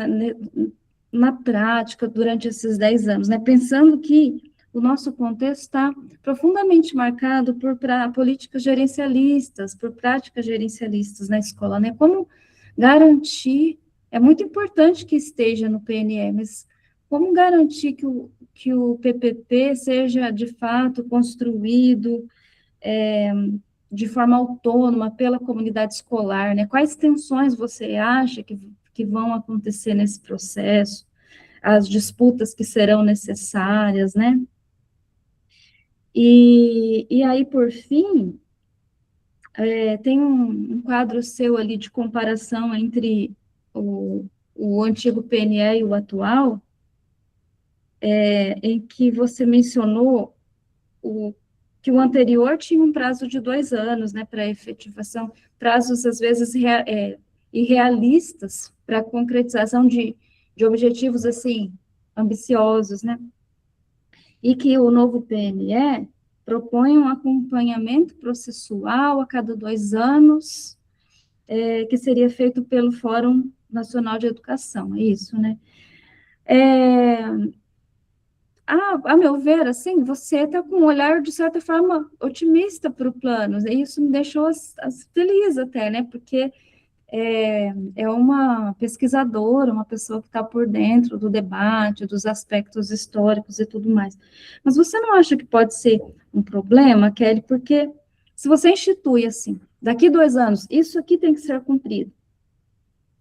na prática durante esses 10 anos, né? Pensando que o nosso contexto está profundamente marcado por políticas gerencialistas, por práticas gerencialistas na escola, né? Como garantir, é muito importante que esteja no PNE, mas como garantir que o PPP seja, de fato, construído de forma autônoma pela comunidade escolar, né? Quais tensões você acha que vão acontecer nesse processo? As disputas que serão necessárias, né? E aí, por fim, tem um quadro seu ali de comparação entre o antigo PNE e o atual, em que você mencionou que o anterior tinha um prazo de 2 anos, né, para efetivação, prazos, às vezes, irrealistas para a concretização de objetivos, assim, ambiciosos, né, e que o novo PNE propõe um acompanhamento processual a cada 2 anos, que seria feito pelo Fórum Nacional de Educação, é isso, né? A meu ver, assim, você está com um olhar, de certa forma, otimista para o plano, e isso me deixou feliz até, né, porque é uma pesquisadora, uma pessoa que está por dentro do debate, dos aspectos históricos e tudo mais. Mas você não acha que pode ser um problema, Kelly, porque se você institui assim, daqui 2 anos, isso aqui tem que ser cumprido,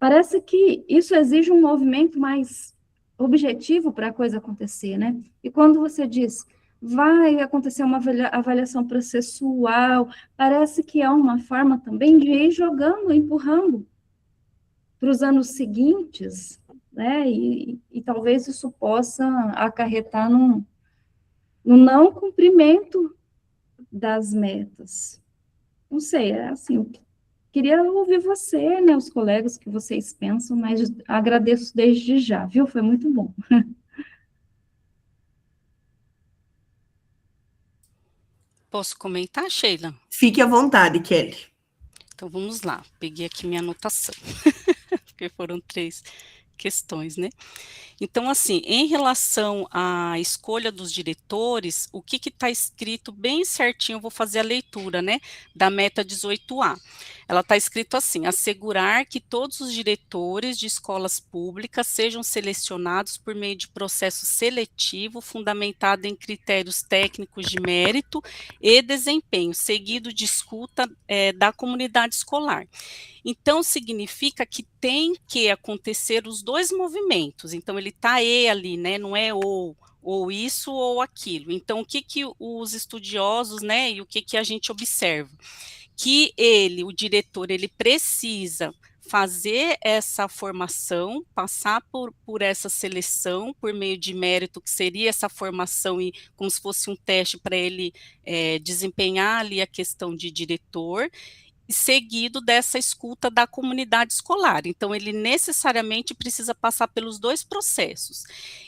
parece que isso exige um movimento mais objetivo para a coisa acontecer, né? E quando você diz, vai acontecer uma avaliação processual, parece que é uma forma também de ir jogando, empurrando para os anos seguintes, né? E talvez isso possa acarretar no não cumprimento das metas. Não sei, assim, queria ouvir você, né, os colegas que vocês pensam, mas agradeço desde já, viu? Foi muito bom. Posso comentar, Sheila? Fique à vontade, Kelly. Então vamos lá, peguei aqui minha anotação, porque foram 3 questões, né? Então, assim, em relação à escolha dos diretores, o que está escrito bem certinho, eu vou fazer a leitura, né, da meta 18A. Ela está escrito assim: assegurar que todos os diretores de escolas públicas sejam selecionados por meio de processo seletivo fundamentado em critérios técnicos de mérito e desempenho, seguido de escuta da comunidade escolar. Então, significa que tem que acontecer os 2 movimentos. Então, ele está ali, né? Não é ou isso ou aquilo. Então, o que os estudiosos, né? E o que a gente observa? Que o diretor, ele precisa fazer essa formação, passar por essa seleção, por meio de mérito, que seria essa formação, e como se fosse um teste para ele desempenhar ali a questão de diretor, seguido dessa escuta da comunidade escolar. Então, ele necessariamente precisa passar pelos 2 processos.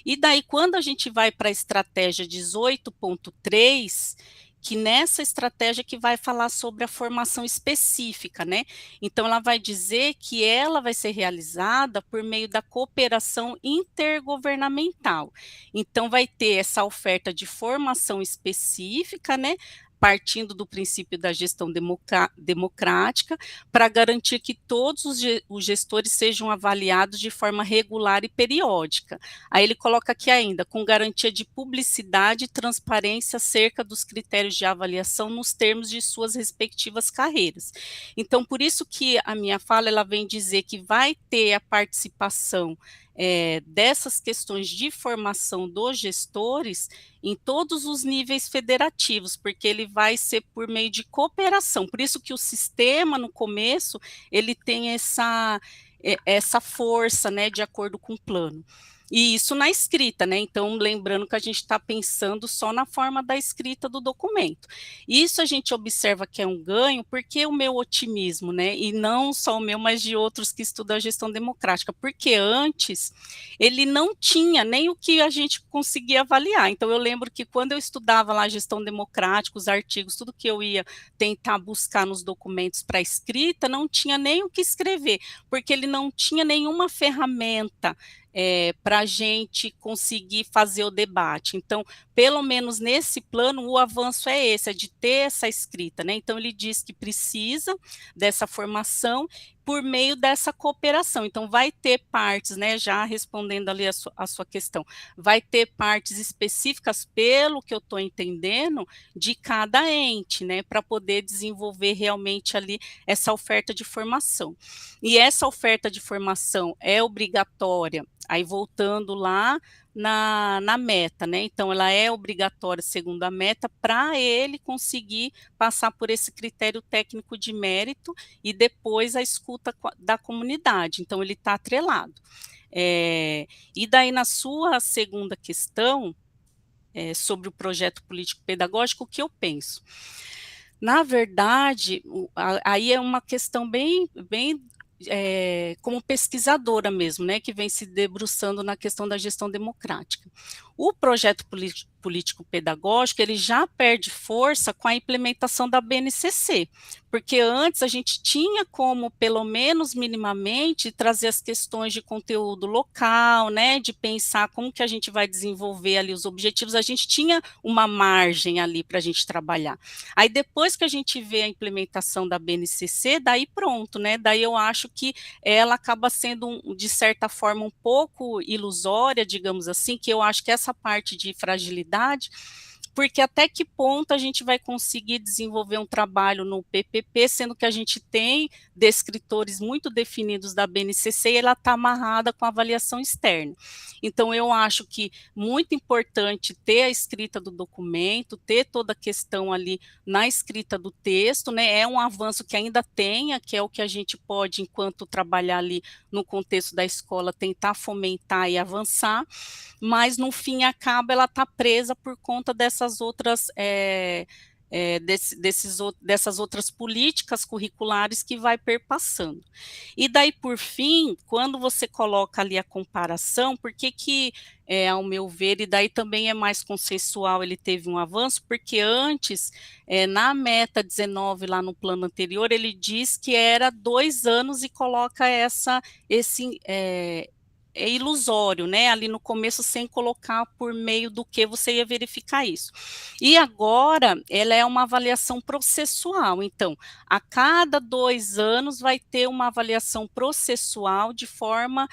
E daí, quando a gente vai para a estratégia 18.3, que nessa estratégia que vai falar sobre a formação específica, né? Então, ela vai dizer que ela vai ser realizada por meio da cooperação intergovernamental. Então, vai ter essa oferta de formação específica, né? partindo do princípio da gestão democrática, para garantir que todos os gestores sejam avaliados de forma regular e periódica. Aí ele coloca aqui ainda, com garantia de publicidade e transparência acerca dos critérios de avaliação nos termos de suas respectivas carreiras. Então, por isso que a minha fala, ela vem dizer que vai ter a participação dessas questões de formação dos gestores em todos os níveis federativos, porque ele vai ser por meio de cooperação. Por isso que o sistema, no começo, ele tem essa força, né, de acordo com o plano. E isso na escrita, né? Então, lembrando que a gente está pensando só na forma da escrita do documento. Isso a gente observa que é um ganho, porque o meu otimismo, né? E não só o meu, mas de outros que estudam a gestão democrática, porque antes ele não tinha nem o que a gente conseguia avaliar. Então, eu lembro que quando eu estudava lá a gestão democrática, os artigos, tudo que eu ia tentar buscar nos documentos para escrita, não tinha nem o que escrever, porque ele não tinha nenhuma ferramenta para a gente conseguir fazer o debate. Então, pelo menos nesse plano, o avanço é esse, é de ter essa escrita, né? Então, ele diz que precisa dessa formação por meio dessa cooperação. Então, vai ter partes, né, já respondendo ali a sua questão, vai ter partes específicas, pelo que eu estou entendendo, de cada ente, né, para poder desenvolver realmente ali essa oferta de formação. E essa oferta de formação é obrigatória, aí voltando lá na meta, né? Então, ela é obrigatória, segundo a meta, para ele conseguir passar por esse critério técnico de mérito e depois a escuta da comunidade. Então, ele está atrelado. E daí, na sua segunda questão, sobre o projeto político-pedagógico, o que eu penso? Na verdade, aí é uma questão bem como pesquisadora mesmo, né, que vem se debruçando na questão da gestão democrática. O projeto político-pedagógico, ele já perde força com a implementação da BNCC, porque antes a gente tinha como, pelo menos minimamente, trazer as questões de conteúdo local, né, de pensar como que a gente vai desenvolver ali os objetivos, a gente tinha uma margem ali para a gente trabalhar. Aí depois que a gente vê a implementação da BNCC, daí pronto, né, daí eu acho que ela acaba sendo, de certa forma, um pouco ilusória, digamos assim, que eu acho que essa parte de fragilidade, porque até que ponto a gente vai conseguir desenvolver um trabalho no PPP, sendo que a gente tem descritores muito definidos da BNCC e ela está amarrada com a avaliação externa. Então, eu acho que muito importante ter a escrita do documento, ter toda a questão ali na escrita do texto, né? É um avanço que ainda tenha, que é o que a gente pode, enquanto trabalhar ali no contexto da escola, tentar fomentar e avançar, mas no fim acaba ela está presa por conta dessas outras dessas outras políticas curriculares que vai perpassando. E daí, por fim, quando você coloca ali a comparação, por que ao meu ver, e daí também é mais consensual, ele teve um avanço, porque antes, na meta 19, lá no plano anterior, ele diz que era 2 anos e coloca esse ilusório, né, ali no começo, sem colocar por meio do que você ia verificar isso. E agora, ela é uma avaliação processual, então, a cada 2 anos vai ter uma avaliação processual de forma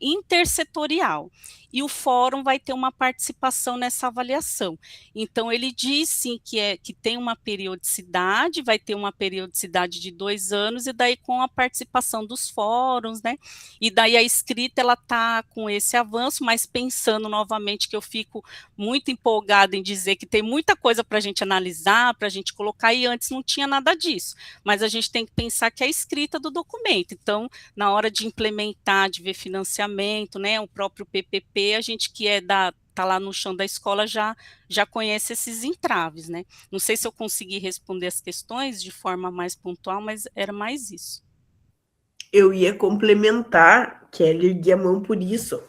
intersetorial, e o fórum vai ter uma participação nessa avaliação. Então, ele diz, sim, que tem uma periodicidade, vai ter uma periodicidade de 2 anos, e daí com a participação dos fóruns, né, e daí a escrita, ela está com esse avanço, mas pensando novamente que eu fico muito empolgada em dizer que tem muita coisa para a gente analisar, para a gente colocar, e antes não tinha nada disso, mas a gente tem que pensar que é a escrita do documento. Então, na hora de implementar, de ver financiamento, né, o próprio PPP, a gente que está lá no chão da escola já conhece esses entraves, né? Não sei se eu consegui responder as questões de forma mais pontual, mas era mais isso. Eu ia complementar, Kelly, ergui a mão por isso.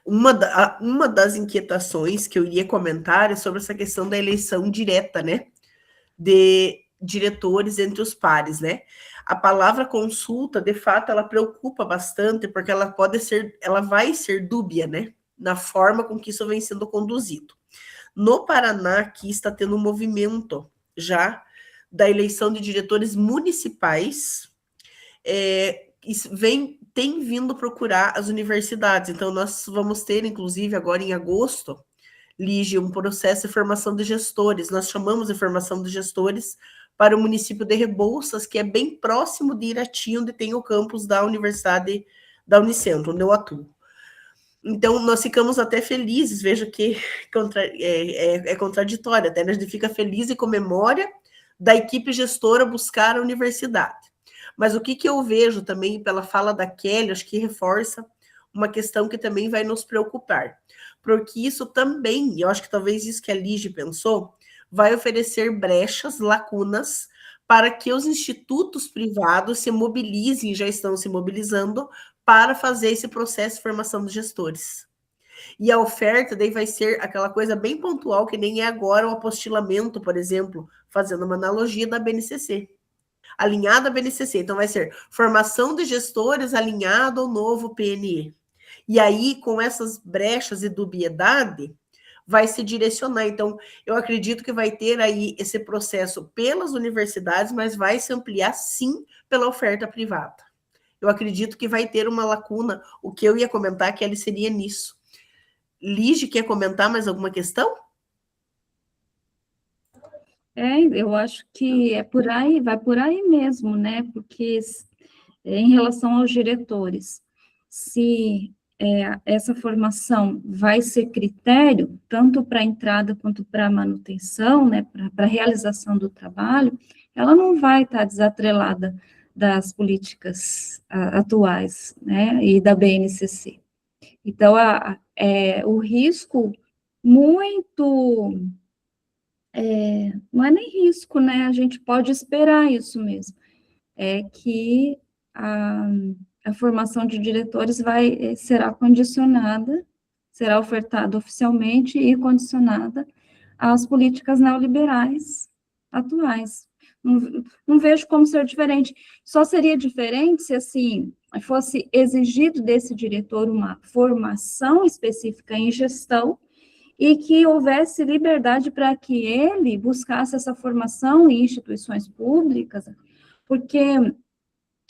Uma das inquietações que eu iria comentar é sobre essa questão da eleição direta, né, de diretores entre os pares, né? A palavra consulta, de fato, ela preocupa bastante, porque ela vai ser dúbia, né, na forma com que isso vem sendo conduzido. No Paraná, aqui está tendo um movimento já da eleição de diretores municipais, tem vindo procurar as universidades. Então, nós vamos ter, inclusive, agora em agosto, Lígia, um processo de formação de gestores. Nós chamamos de formação de gestores para o município de Rebouças, que é bem próximo de Irati, onde tem o campus da Universidade da Unicentro, onde eu atuo. Então, nós ficamos até felizes, veja que é contraditório, até a gente fica feliz e comemora da equipe gestora buscar a universidade. Mas o que eu vejo também pela fala da Kelly, acho que reforça uma questão que também vai nos preocupar, porque isso também, e eu acho que talvez isso que a Lígia pensou, vai oferecer brechas, lacunas, para que os institutos privados se mobilizem, já estão se mobilizando, para fazer esse processo de formação de gestores. E a oferta daí vai ser aquela coisa bem pontual, que nem é agora o apostilamento, por exemplo, fazendo uma analogia da BNCC. Alinhado à BNCC. Então, vai ser formação de gestores alinhado ao novo PNE. E aí, com essas brechas e dubiedade, vai se direcionar. Então, eu acredito que vai ter aí esse processo pelas universidades, mas vai se ampliar, sim, pela oferta privada. Eu acredito que vai ter uma lacuna. O que eu ia comentar, que ele seria nisso. Lige, quer comentar mais alguma questão? Eu acho que é por aí, vai por aí mesmo, né? Porque em relação aos diretores, se essa formação vai ser critério, tanto para a entrada quanto para a manutenção, né, para a realização do trabalho, ela não vai estar desatrelada das políticas atuais, né, e da BNCC. Então, o risco muito... não é nem risco, né? A gente pode esperar isso mesmo. É que a formação de diretores será condicionada, será ofertada oficialmente e condicionada às políticas neoliberais atuais. Não vejo como ser diferente. Só seria diferente se, assim, fosse exigido desse diretor uma formação específica em gestão e que houvesse liberdade para que ele buscasse essa formação em instituições públicas, porque,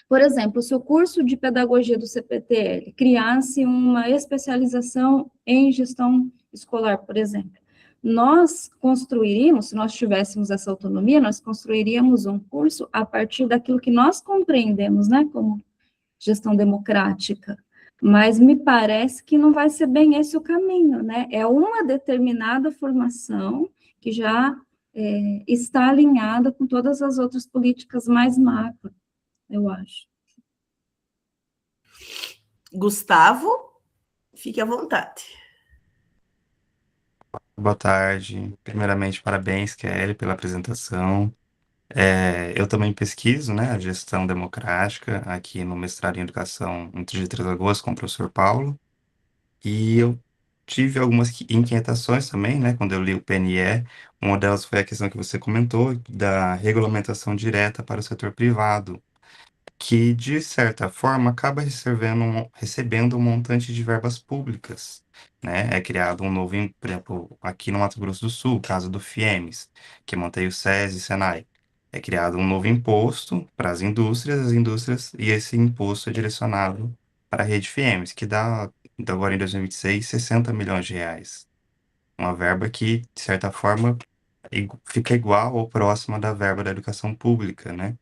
por exemplo, se o curso de pedagogia do CPTL criasse uma especialização em gestão escolar, por exemplo, nós construiríamos, se nós tivéssemos essa autonomia, nós construiríamos um curso a partir daquilo que nós compreendemos, né, como gestão democrática, mas me parece que não vai ser bem esse o caminho, né? É uma determinada formação que já está alinhada com todas as outras políticas mais macro, eu acho. Gustavo, fique à vontade. Boa tarde. Primeiramente, parabéns, Kelly, pela apresentação. Eu também pesquiso, né, a gestão democrática aqui no mestrado em Educação de Três Lagoas com o professor Paulo. E eu tive algumas inquietações também, né, quando eu li o PNE. Uma delas foi a questão que você comentou da regulamentação direta para o setor privado, que, de certa forma, acaba recebendo um montante de verbas públicas, né? É criado um novo, por exemplo, aqui no Mato Grosso do Sul, o caso do FIEMES, que mantém o SESI e Senai. É criado um novo imposto para as indústrias, e esse imposto é direcionado para a rede FIEMES, que dá, agora em 2026, 60 milhões de reais. Uma verba que, de certa forma, fica igual ou próxima da verba da educação pública, né?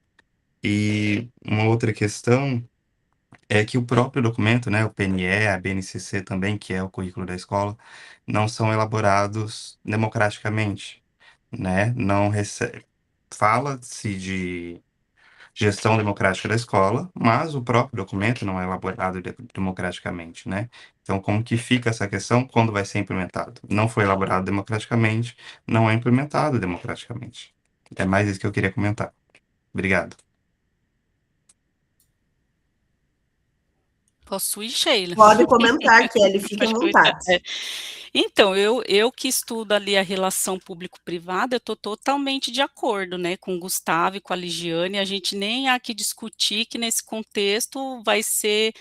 E uma outra questão é que o próprio documento, né, o PNE, a BNCC também, que é o currículo da escola, não são elaborados democraticamente, né? Não recebe... Fala-se de gestão democrática da escola, mas o próprio documento não é elaborado democraticamente, né? Então, como que fica essa questão quando vai ser implementado? Não foi elaborado democraticamente, não é implementado democraticamente. É mais isso que eu queria comentar. Obrigado. Posso ir, Sheila? Pode comentar, Kelly, fique à vontade. Então, eu que estudo ali a relação público-privada, eu estou totalmente de acordo, né, com o Gustavo e com a Ligiane, a gente nem há que discutir que nesse contexto vai ser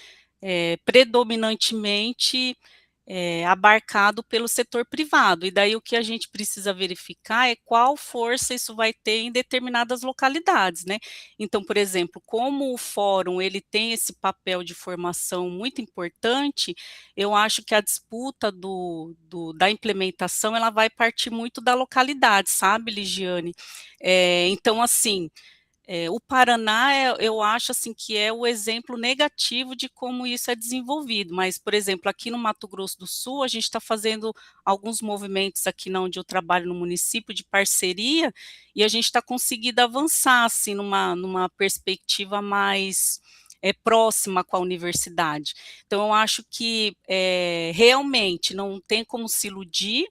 predominantemente abarcado pelo setor privado, e daí o que a gente precisa verificar é qual força isso vai ter em determinadas localidades, né? Então, por exemplo, como o fórum ele tem esse papel de formação muito importante, eu acho que a disputa da implementação ela vai partir muito da localidade, sabe, Ligiane? Então, assim, o Paraná, eu acho assim que é o exemplo negativo de como isso é desenvolvido, mas, por exemplo, aqui no Mato Grosso do Sul, a gente está fazendo alguns movimentos aqui onde eu trabalho no município de parceria, e a gente está conseguindo avançar, assim, numa perspectiva mais próxima com a universidade. Então, eu acho que realmente não tem como se iludir,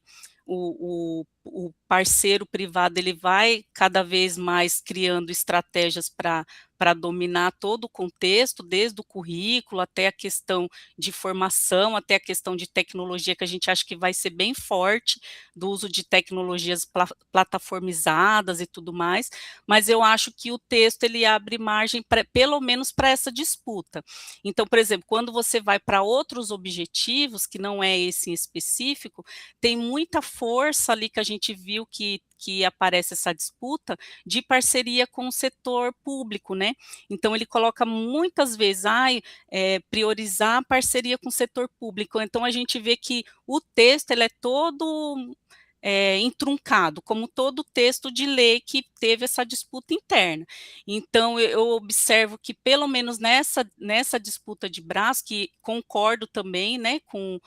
o parceiro privado ele vai cada vez mais criando estratégias para dominar todo o contexto, desde o currículo até a questão de formação, até a questão de tecnologia, que a gente acha que vai ser bem forte, do uso de tecnologias plataformizadas e tudo mais, mas eu acho que o texto ele abre margem, pelo menos para essa disputa. Então, por exemplo, quando você vai para outros objetivos, que não é esse em específico, tem muita força ali que a gente viu que aparece essa disputa de parceria com o setor público, né? Então ele coloca muitas vezes, priorizar a parceria com o setor público. Então a gente vê que o texto ele é todo entruncado, como todo texto de lei que teve essa disputa interna. Então, eu observo que, pelo menos nessa disputa de braço, que concordo também, né, com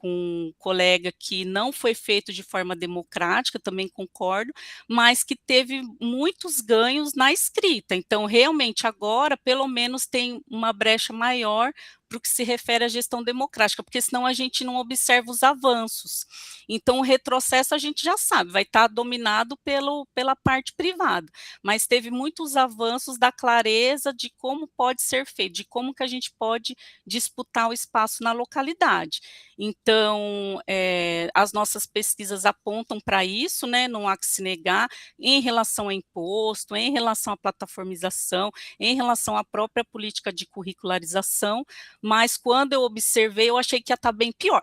um colega que não foi feito de forma democrática, também concordo, mas que teve muitos ganhos na escrita. Então, realmente, agora, pelo menos, tem uma brecha maior para o que se refere à gestão democrática, porque senão a gente não observa os avanços. Então, o retrocesso a gente já sabe, vai estar dominado pela parte privada, mas teve muitos avanços da clareza de como pode ser feito, de como que a gente pode disputar o espaço na localidade. Então, as nossas pesquisas apontam para isso, né, não há que se negar, em relação a imposto, em relação à plataformização, em relação à própria política de curricularização, mas quando eu observei, eu achei que ia estar bem pior.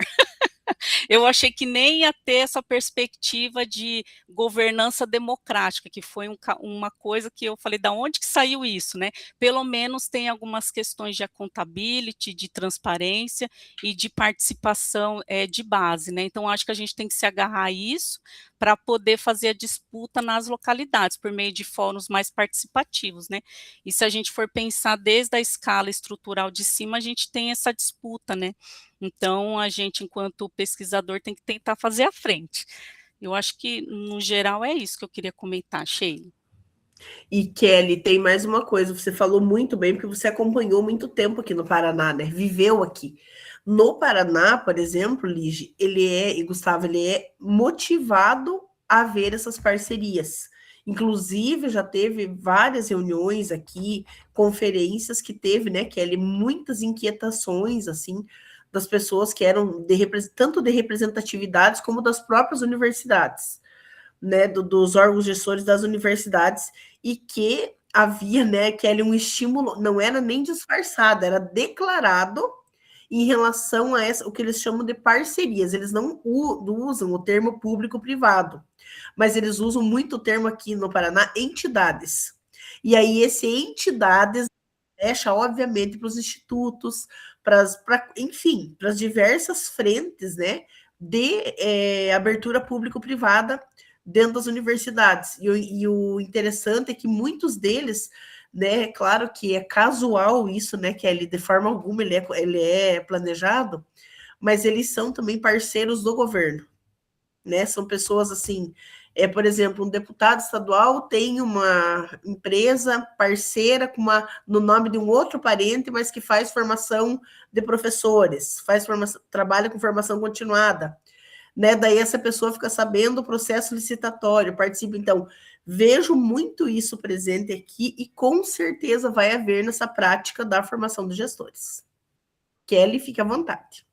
Eu achei que nem ia ter essa perspectiva de governança democrática, que foi uma coisa que eu falei, da onde que saiu isso, né? Pelo menos tem algumas questões de accountability, de transparência e de participação de base, né? Então, acho que a gente tem que se agarrar a isso para poder fazer a disputa nas localidades, por meio de fóruns mais participativos, né? E se a gente for pensar desde a escala estrutural de cima, a gente tem essa disputa, né? Então, a gente, enquanto pesquisador, tem que tentar fazer à frente. Eu acho que, no geral, é isso que eu queria comentar, Sheila. E, Kelly, tem mais uma coisa, você falou muito bem, porque você acompanhou muito tempo aqui no Paraná, né? Viveu aqui. No Paraná, por exemplo, Lige, e Gustavo, ele é motivado a ver essas parcerias. Inclusive, já teve várias reuniões aqui, conferências que teve, né, Kelly, muitas inquietações, assim, das pessoas que eram tanto de representatividades como das próprias universidades, né, dos órgãos gestores das universidades, e que havia, né, que era um estímulo, não era nem disfarçado, era declarado em relação a o que eles chamam de parcerias. Eles não usam o termo público-privado, mas eles usam muito o termo aqui no Paraná, entidades. E aí, esse entidades fecha, obviamente, para os institutos, enfim, para as diversas frentes, né, de abertura público-privada dentro das universidades. E o interessante é que muitos deles, né, claro que é casual isso, né, que ele, de forma alguma ele é planejado, mas eles são também parceiros do governo, né, são pessoas assim, por exemplo, um deputado estadual tem uma empresa parceira no nome de um outro parente, mas que faz formação de professores, trabalha com formação continuada, né? Daí essa pessoa fica sabendo o processo licitatório, participa. Então, vejo muito isso presente aqui e com certeza vai haver nessa prática da formação de gestores. Kelly, fique à vontade.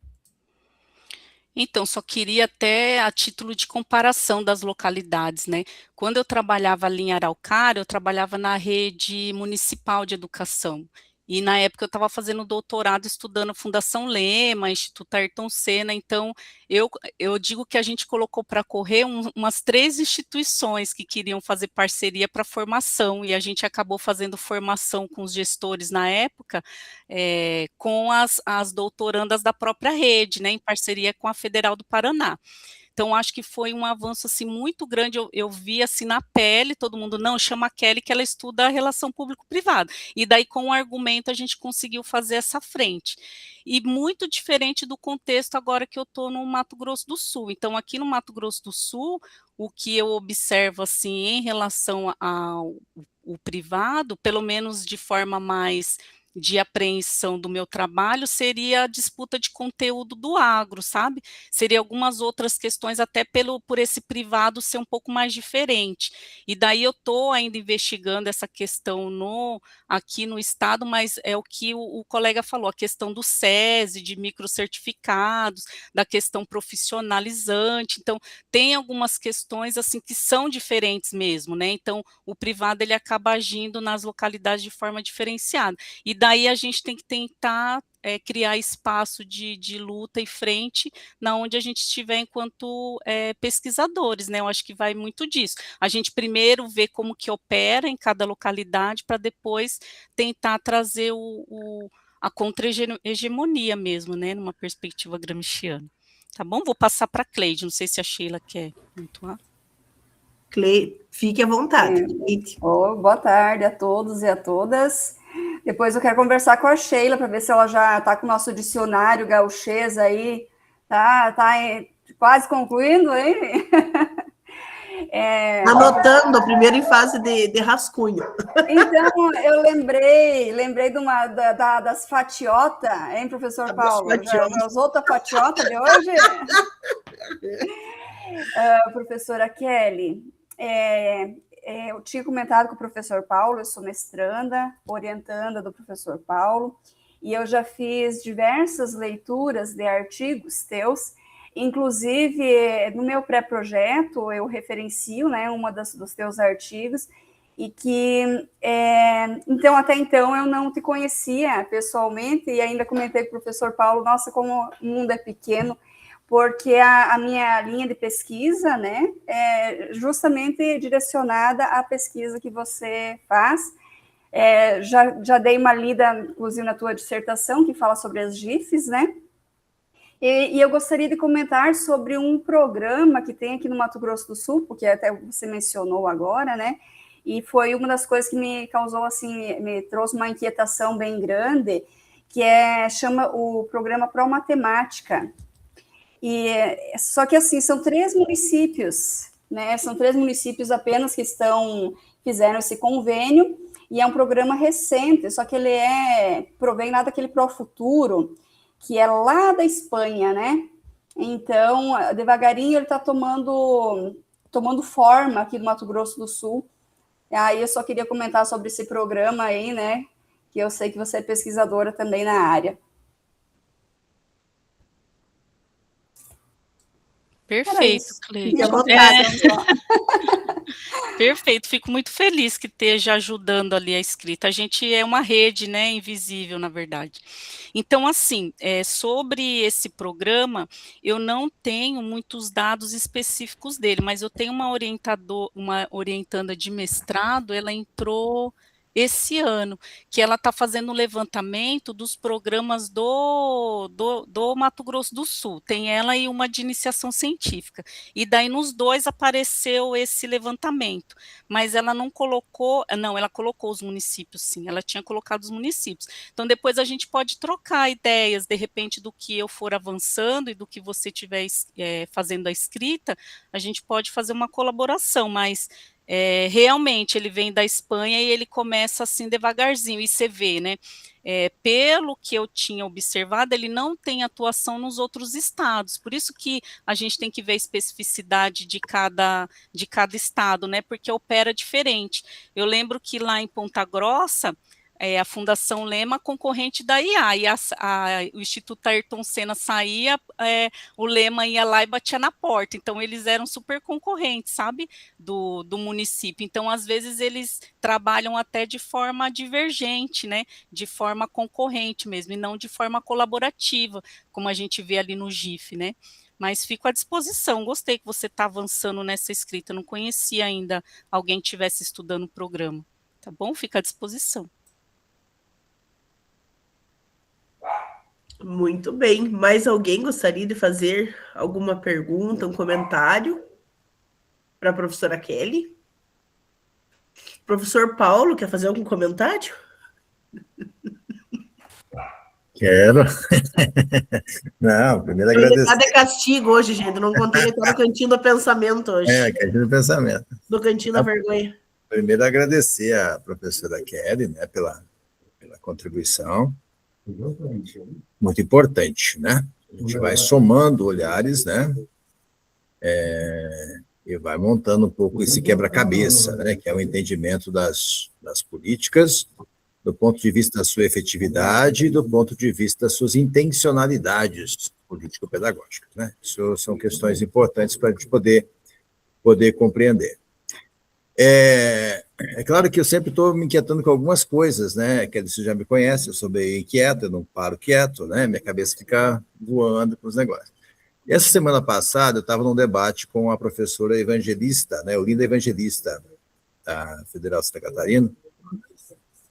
Então, só queria até a título de comparação das localidades, né? Quando eu trabalhava ali em Araucária, eu trabalhava na rede municipal de educação. E na época eu estava fazendo doutorado estudando Fundação Lema, Instituto Ayrton Senna, então eu digo que a gente colocou para correr umas 3 instituições que queriam fazer parceria para formação, e a gente acabou fazendo formação com os gestores na época, com as doutorandas da própria rede, né, em parceria com a Federal do Paraná. Então, acho que foi um avanço, assim, muito grande, eu vi, assim, na pele, todo mundo, não, chama a Kelly que ela estuda a relação público-privada, e daí com o argumento a gente conseguiu fazer essa frente. E muito diferente do contexto agora que eu estou no Mato Grosso do Sul. Então, aqui no Mato Grosso do Sul, o que eu observo, assim, em relação ao o privado, pelo menos de forma mais de apreensão do meu trabalho, seria a disputa de conteúdo do agro, sabe? Seria algumas outras questões, até por esse privado ser um pouco mais diferente. E daí eu estou ainda investigando essa questão aqui no estado, mas é o que o colega falou, a questão do SESI, de microcertificados, da questão profissionalizante. Então, tem algumas questões assim que são diferentes mesmo, né? Então, o privado ele acaba agindo nas localidades de forma diferenciada. E daí a gente tem que tentar criar espaço de luta e frente na onde a gente estiver enquanto pesquisadores, né? Eu acho que vai muito disso. A gente primeiro vê como que opera em cada localidade para depois tentar trazer a contra-hegemonia mesmo, né? Numa perspectiva gramsciana. Tá bom? Vou passar para a Cleide, não sei se a Sheila quer pontuar. Cleide, fique à vontade. Boa tarde a todos e a todas. Depois eu quero conversar com a Sheila para ver se ela já está com o nosso dicionário gauchês aí, tá quase concluindo, hein? Anotando, primeiro em fase de rascunho. Então, eu lembrei das fatiotas, hein, professor Paulo? Já usou outra fatiota de hoje? Professora Kelly, eu tinha comentado com o professor Paulo, eu sou mestranda, orientanda do professor Paulo, e eu já fiz diversas leituras de artigos teus, inclusive no meu pré-projeto eu referencio, né, dos teus artigos, e que, então, até então eu não te conhecia pessoalmente, e ainda comentei com o professor Paulo, nossa, como o mundo é pequeno, porque a minha linha de pesquisa, né, é justamente direcionada à pesquisa que você faz. Já dei uma lida, inclusive, na tua dissertação, que fala sobre as GIFs, né, e eu gostaria de comentar sobre um programa que tem aqui no Mato Grosso do Sul, porque até você mencionou agora, né, e foi uma das coisas que me causou, assim, me trouxe uma inquietação bem grande, que chama o programa Promatemática. Só que, assim, são 3 municípios, né? São 3 municípios apenas que fizeram esse convênio, e é um programa recente, só que ele provém lá daquele Profuturo, que é lá da Espanha, né? Então, devagarinho ele está tomando forma aqui no Mato Grosso do Sul. Aí eu só queria comentar sobre esse programa aí, né? Que eu sei que você é pesquisadora também na área. Perfeito, Cleide. Perfeito, fico muito feliz que esteja ajudando ali a escrita. A gente é uma rede, né, invisível, na verdade. Então, assim, sobre esse programa, eu não tenho muitos dados específicos dele, mas eu tenho uma orientanda de mestrado, ela entrou esse ano, que ela está fazendo um levantamento dos programas do Mato Grosso do Sul, tem ela e uma de iniciação científica, e daí nos 2 apareceu esse levantamento, mas ela não colocou, ela colocou os municípios, sim, ela tinha colocado os municípios, então depois a gente pode trocar ideias, de repente do que eu for avançando e do que você estiver fazendo a escrita, a gente pode fazer uma colaboração, mas realmente ele vem da Espanha e ele começa assim devagarzinho, e você vê, né, pelo que eu tinha observado, ele não tem atuação nos outros estados, por isso que a gente tem que ver a especificidade de cada estado, né, porque opera diferente. Eu lembro que lá em Ponta Grossa, a Fundação Lema concorrente da IA, e o Instituto Ayrton Senna saía, o Lema ia lá e batia na porta, então eles eram super concorrentes, sabe, do município. Então, às vezes, eles trabalham até de forma divergente, né, de forma concorrente mesmo, e não de forma colaborativa, como a gente vê ali no GIF, né. Mas fico à disposição, gostei que você está avançando nessa escrita, não conhecia ainda alguém que estivesse estudando o programa, tá bom? Fica à disposição. Muito bem. Mais alguém gostaria de fazer alguma pergunta, um comentário para a professora Kelly? Professor Paulo, quer fazer algum comentário? Quero. Não, primeiro agradecer. Cada castigo hoje, gente. Não contei, ele está no cantinho do pensamento hoje. Cantinho do pensamento. Do cantinho da vergonha. Primeiro agradecer à professora Kelly, né, pela contribuição. Muito importante, né? A gente vai somando olhares, né? E vai montando um pouco esse quebra-cabeça, né? Que é o entendimento das políticas, do ponto de vista da sua efetividade e do ponto de vista das suas intencionalidades político-pedagógicas, né? Isso são questões importantes para a gente poder compreender. É claro que eu sempre estou me inquietando com algumas coisas, né? Que você já me conhece, eu sou bem inquieto, eu não paro quieto, né? Minha cabeça fica voando com os negócios. E essa semana passada eu estava num debate com a professora Evangelista, né? Olinda Evangelista, da Federal de Santa Catarina,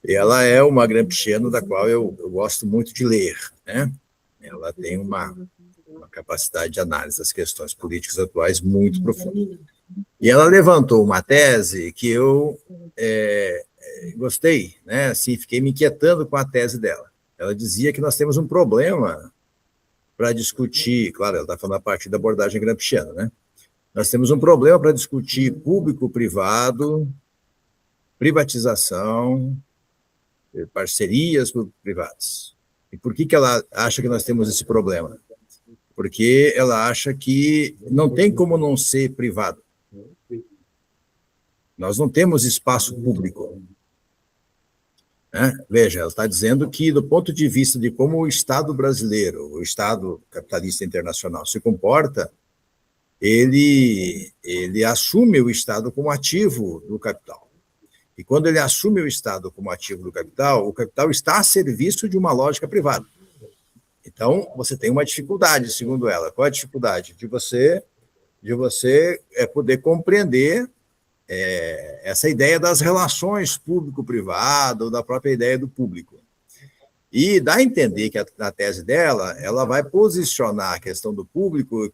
e ela é uma gramsciana da qual eu gosto muito de ler, né? Ela tem uma capacidade de análise das questões políticas atuais muito profunda. E ela levantou uma tese que eu gostei, né? Assim, fiquei me inquietando com a tese dela. Ela dizia que nós temos um problema para discutir, claro, ela está falando a partir da abordagem gramsciana, né? Nós temos um problema para discutir público-privado, privatização, parcerias privadas. E por que ela acha que nós temos esse problema? Porque ela acha que não tem como não ser privado. Nós não temos espaço público. Né? Veja, ela está dizendo que, do ponto de vista de como o Estado brasileiro, o Estado capitalista internacional se comporta, ele assume o Estado como ativo do capital. E quando ele assume o Estado como ativo do capital, o capital está a serviço de uma lógica privada. Então, você tem uma dificuldade, segundo ela. Qual é a dificuldade? De você poder compreender essa ideia das relações público-privado, ou da própria ideia do público. E dá a entender que, na tese dela, ela vai posicionar a questão do público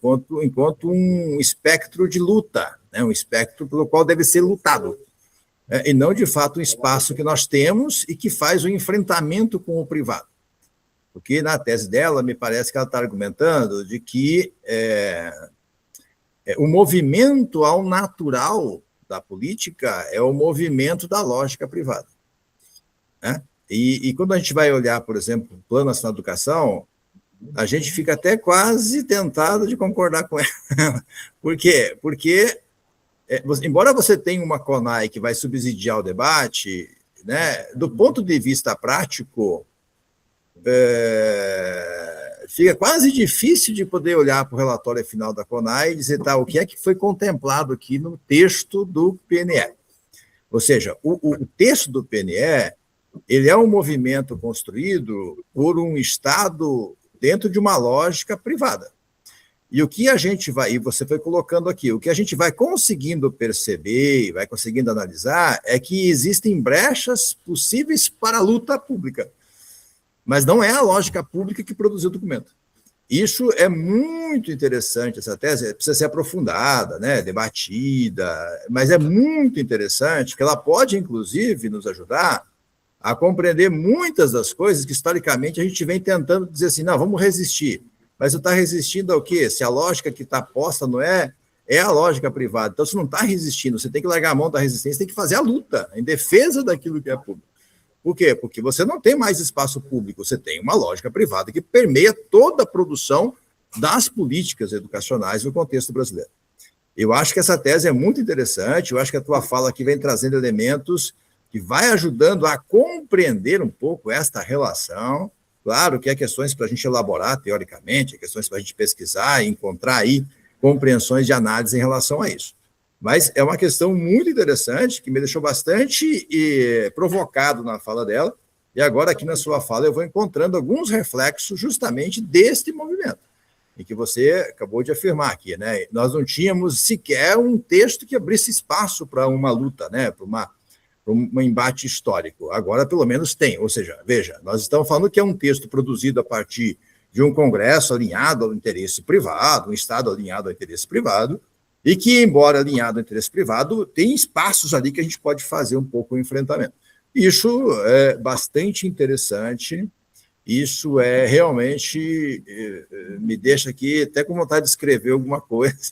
enquanto um espectro de luta, né? Um espectro pelo qual deve ser lutado, e não, de fato, um espaço que nós temos e que faz o enfrentamento com o privado. Porque, na tese dela, me parece que ela está argumentando de que o movimento ao natural da política é o movimento da lógica privada. Né? E quando a gente vai olhar, por exemplo, o Plano Nacional de Educação, a gente fica até quase tentado de concordar com ela. Por quê? Porque, embora você tenha uma CONAI que vai subsidiar o debate, né, do ponto de vista prático, fica quase difícil de poder olhar para o relatório final da CONAI e dizer, o que é que foi contemplado aqui no texto do PNE. Ou seja, o texto do PNE, ele é um movimento construído por um Estado dentro de uma lógica privada. E o que a gente vai, e você foi colocando aqui, o que a gente vai conseguindo perceber e vai conseguindo analisar é que existem brechas possíveis para a luta pública. Mas não é a lógica pública que produziu o documento. Isso é muito interessante, essa tese precisa ser aprofundada, né, debatida, mas é muito interessante, porque ela pode, inclusive, nos ajudar a compreender muitas das coisas que, historicamente, a gente vem tentando dizer assim, não, vamos resistir. Mas você está resistindo ao quê? Se a lógica que está posta não é a lógica privada. Então, você não está resistindo, você tem que largar a mão da resistência, tem que fazer a luta em defesa daquilo que é público. Por quê? Porque você não tem mais espaço público, você tem uma lógica privada que permeia toda a produção das políticas educacionais no contexto brasileiro. Eu acho que essa tese é muito interessante, eu acho que a tua fala aqui vem trazendo elementos que vai ajudando a compreender um pouco esta relação. Claro que há questões para a gente elaborar teoricamente, questões para a gente pesquisar e encontrar aí compreensões de análise em relação a isso. Mas é uma questão muito interessante, que me deixou bastante provocado na fala dela, e agora aqui na sua fala eu vou encontrando alguns reflexos justamente deste movimento, em que você acabou de afirmar aqui, né? Nós não tínhamos sequer um texto que abrisse espaço para uma luta, né? Para um embate histórico. Agora, pelo menos, tem. Ou seja, veja, nós estamos falando que é um texto produzido a partir de um Congresso alinhado ao interesse privado, um Estado alinhado ao interesse privado, e que, embora alinhado ao interesse privado, tem espaços ali que a gente pode fazer um pouco o enfrentamento. Isso é bastante interessante, isso é realmente me deixa aqui até com vontade de escrever alguma coisa,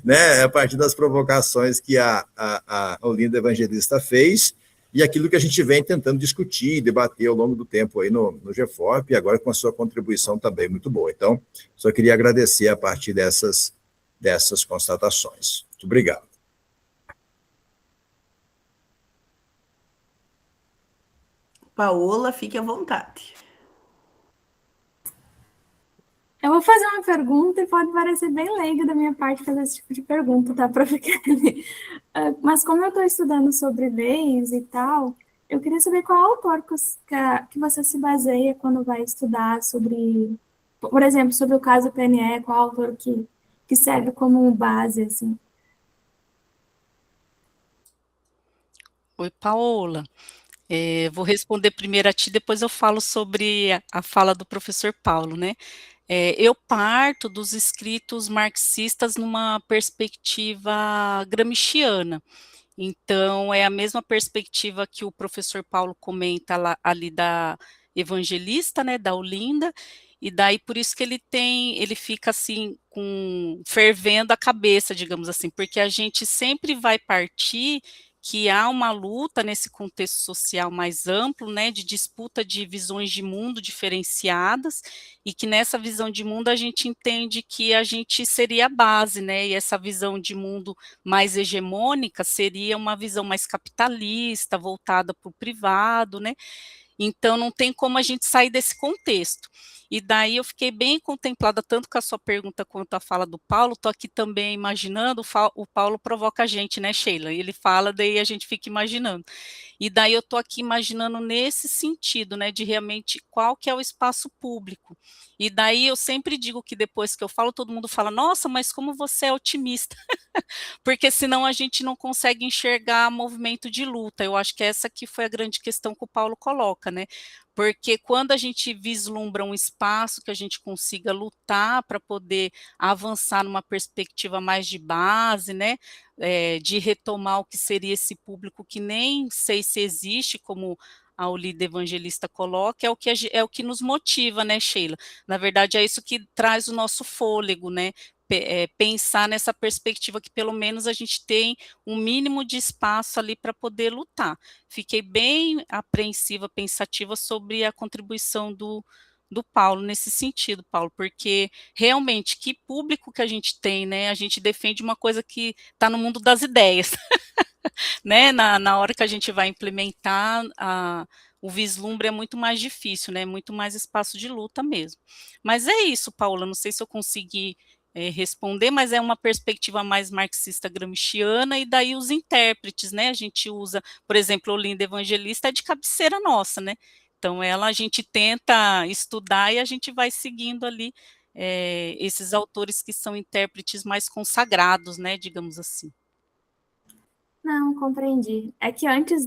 né, a partir das provocações que a Olinda Evangelista fez e aquilo que a gente vem tentando discutir e debater ao longo do tempo aí no GFORP, e agora com a sua contribuição também muito boa. Então, só queria agradecer a partir dessas constatações. Muito obrigado. Paola, fique à vontade. Eu vou fazer uma pergunta e pode parecer bem leiga da minha parte fazer esse tipo de pergunta, tá, prof. Kelly? Mas como eu estou estudando sobre leis e tal, eu queria saber qual autor que você se baseia quando vai estudar sobre, por exemplo, sobre o caso PNE, qual autor que serve como base, assim. Oi, Paola. Vou responder primeiro a ti, depois eu falo sobre a fala do professor Paulo, né? Eu parto dos escritos marxistas numa perspectiva gramsciana. Então, é a mesma perspectiva que o professor Paulo comenta ali da Evangelista, né, da Olinda, e daí por isso que ele fica assim, fervendo a cabeça, digamos assim, porque a gente sempre vai partir que há uma luta nesse contexto social mais amplo, né, de disputa de visões de mundo diferenciadas, e que nessa visão de mundo a gente entende que a gente seria a base, né, e essa visão de mundo mais hegemônica seria uma visão mais capitalista, voltada para o privado, né, então não tem como a gente sair desse contexto. E daí eu fiquei bem contemplada tanto com a sua pergunta quanto a fala do Paulo, estou aqui também imaginando, o Paulo provoca a gente, né, Sheila? Ele fala, daí a gente fica imaginando. E daí eu estou aqui imaginando nesse sentido, né, de realmente qual que é o espaço público. E daí eu sempre digo que depois que eu falo, todo mundo fala, nossa, mas como você é otimista. Porque senão a gente não consegue enxergar movimento de luta. Eu acho que essa que foi a grande questão que o Paulo coloca, né? Porque quando a gente vislumbra um espaço que a gente consiga lutar para poder avançar numa perspectiva mais de base, né? De retomar o que seria esse público que nem sei se existe, como a Olinda Evangelista coloca, é o que nos motiva, né, Sheila? Na verdade, é isso que traz o nosso fôlego, né? Pensar nessa perspectiva que pelo menos a gente tem um mínimo de espaço ali para poder lutar. Fiquei bem apreensiva, pensativa sobre a contribuição do Paulo nesse sentido, Paulo, porque realmente que público que a gente tem, né? A gente defende uma coisa que está no mundo das ideias, né? Na hora que a gente vai implementar, o vislumbre é muito mais difícil, né? Muito mais espaço de luta mesmo. Mas é isso, Paula, não sei se eu consegui responder, mas é uma perspectiva mais marxista-gramsciana, e daí os intérpretes, né? A gente usa, por exemplo, Olinda Evangelista é de cabeceira nossa, né? Então, a gente tenta estudar e a gente vai seguindo ali esses autores que são intérpretes mais consagrados, né? Digamos assim. Não, compreendi. É que antes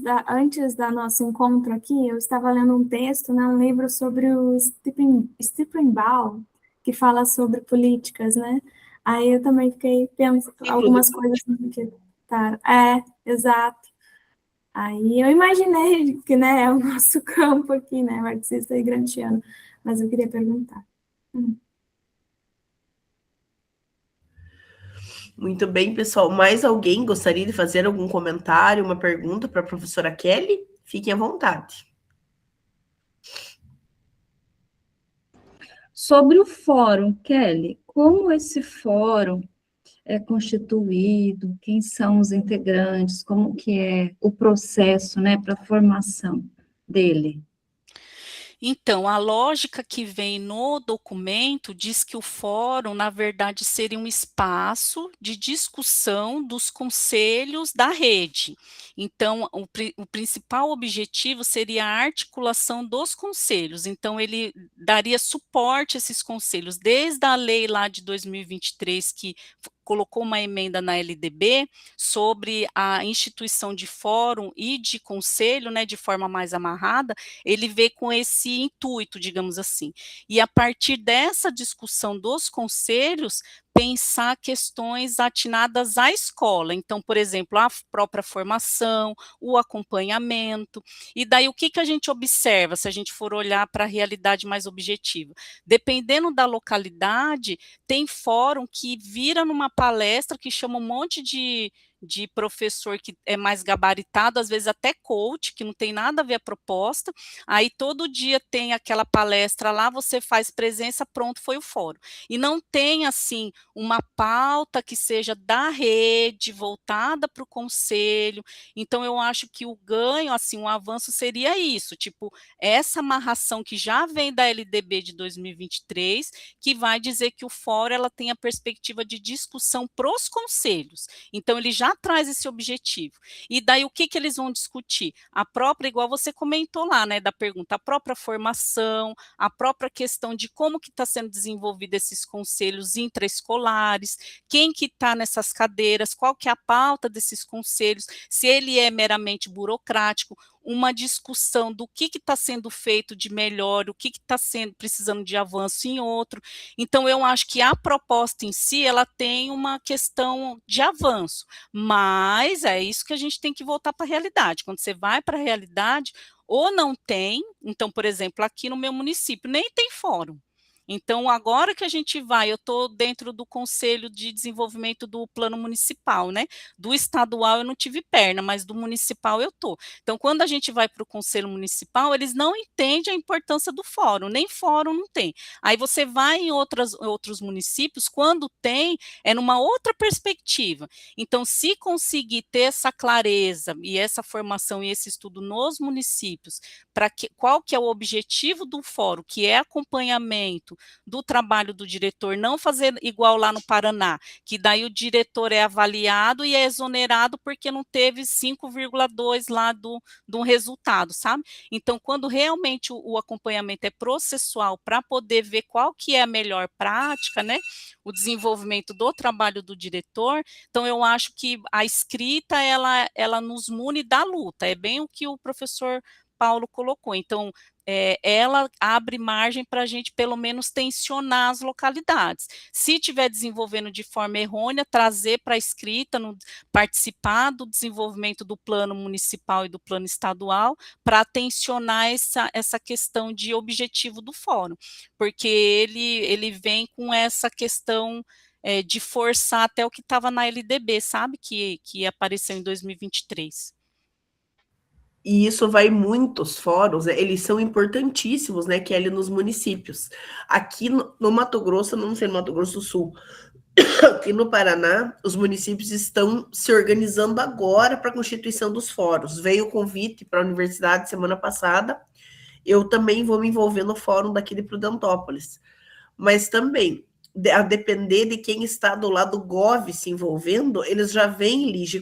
da nosso encontro aqui, eu estava lendo um texto, né, um livro sobre o Stephen Baum, que fala sobre políticas, né? Aí eu também fiquei pensando algumas coisas que tá. Exato. Aí eu imaginei que, né, é o nosso campo aqui, né, marxista e gramsciano, mas eu queria perguntar. Muito bem, pessoal. Mais alguém gostaria de fazer algum comentário, uma pergunta para a professora Kelly? Fiquem à vontade. Sobre o fórum, Kelly, como esse fórum é constituído, quem são os integrantes, como que é o processo, né, para a formação dele. Então, a lógica que vem no documento diz que o fórum, na verdade, seria um espaço de discussão dos conselhos da rede. Então, o principal objetivo seria a articulação dos conselhos. Então, ele daria suporte a esses conselhos, desde a lei lá de 2023, que colocou uma emenda na LDB sobre a instituição de fórum e de conselho, né, de forma mais amarrada. Ele vê com esse intuito, digamos assim. E a partir dessa discussão dos conselhos, pensar questões atinadas à escola. Então, por exemplo, a própria formação, o acompanhamento. E daí o que a gente observa, se a gente for olhar para a realidade mais objetiva? Dependendo da localidade, tem fórum que vira numa palestra que chama um monte de professor que é mais gabaritado, às vezes até coach, que não tem nada a ver a proposta, aí todo dia tem aquela palestra lá, você faz presença, pronto, foi o fórum. E não tem, assim, uma pauta que seja da rede, voltada para o conselho. Então, eu acho que o ganho, assim, um avanço seria isso, tipo, essa amarração que já vem da LDB de 2023, que vai dizer que o fórum, ela tem a perspectiva de discussão para os conselhos. Então, ele já traz esse objetivo. E daí, o que eles vão discutir? A própria, igual você comentou lá, né, da pergunta, a própria formação, a própria questão de como que está sendo desenvolvido esses conselhos intraescolares, quem que está nessas cadeiras, qual que é a pauta desses conselhos, se ele é meramente burocrático, uma discussão do que está sendo feito de melhor, o que está precisando de avanço em outro. Então, eu acho que a proposta em si, ela tem uma questão de avanço, mas é isso que a gente tem que voltar para a realidade. Quando você vai para a realidade, ou não tem, então, por exemplo, aqui no meu município, nem tem fórum. Então, agora que a gente vai, eu estou dentro do Conselho de Desenvolvimento do Plano Municipal, né? Do estadual eu não tive perna, mas do municipal eu estou. Então, quando a gente vai para o Conselho Municipal, eles não entendem a importância do fórum, nem fórum não tem. Aí você vai em outros municípios, quando tem, é numa outra perspectiva. Então, se conseguir ter essa clareza e essa formação e esse estudo nos municípios, qual que é o objetivo do fórum, que é acompanhamento do trabalho do diretor, não fazer igual lá no Paraná, que daí o diretor é avaliado e é exonerado porque não teve 5,2 lá do resultado, sabe? Então, quando realmente o acompanhamento é processual para poder ver qual que é a melhor prática, né? O desenvolvimento do trabalho do diretor, então eu acho que a escrita, ela nos mune da luta, é bem o que o professor Paulo colocou. Então, ela abre margem para a gente, pelo menos, tensionar as localidades. Se estiver desenvolvendo de forma errônea, trazer para a escrita, participar do desenvolvimento do plano municipal e do plano estadual, para tensionar essa questão de objetivo do fórum, porque ele vem com essa questão de forçar até o que estava na LDB, sabe? Que apareceu em 2023. E isso vai muitos fóruns, né, eles são importantíssimos, né, que é ali nos municípios. Aqui no Mato Grosso, não sei no Mato Grosso do Sul, aqui no Paraná, os municípios estão se organizando agora para a constituição dos fóruns. Veio o convite para a universidade semana passada, eu também vou me envolver no fórum daqui de Prudentópolis. Mas também, a depender de quem está do lado do Gov se envolvendo, eles já vêm, Lige,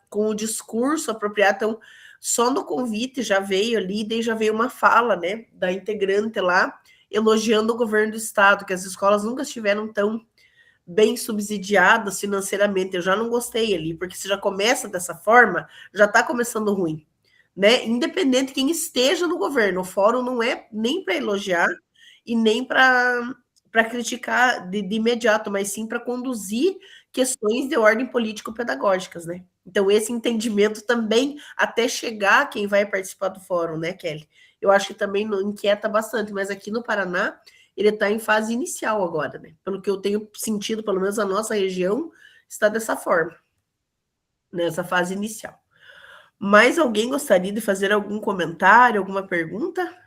com o discurso apropriado. Então, só no convite já veio ali, daí já veio uma fala, né, da integrante lá, elogiando o governo do estado, que as escolas nunca estiveram tão bem subsidiadas financeiramente. Eu já não gostei ali, porque se já começa dessa forma, já está começando ruim, né? Independente de quem esteja no governo, o fórum não é nem para elogiar e nem para criticar de imediato, mas sim para conduzir questões de ordem político-pedagógicas, né? Então, esse entendimento também, até chegar quem vai participar do fórum, né, Kelly? Eu acho que também inquieta bastante, mas aqui no Paraná, ele está em fase inicial agora, né? Pelo que eu tenho sentido, pelo menos a nossa região está dessa forma, nessa fase inicial. Mais alguém gostaria de fazer algum comentário, alguma pergunta?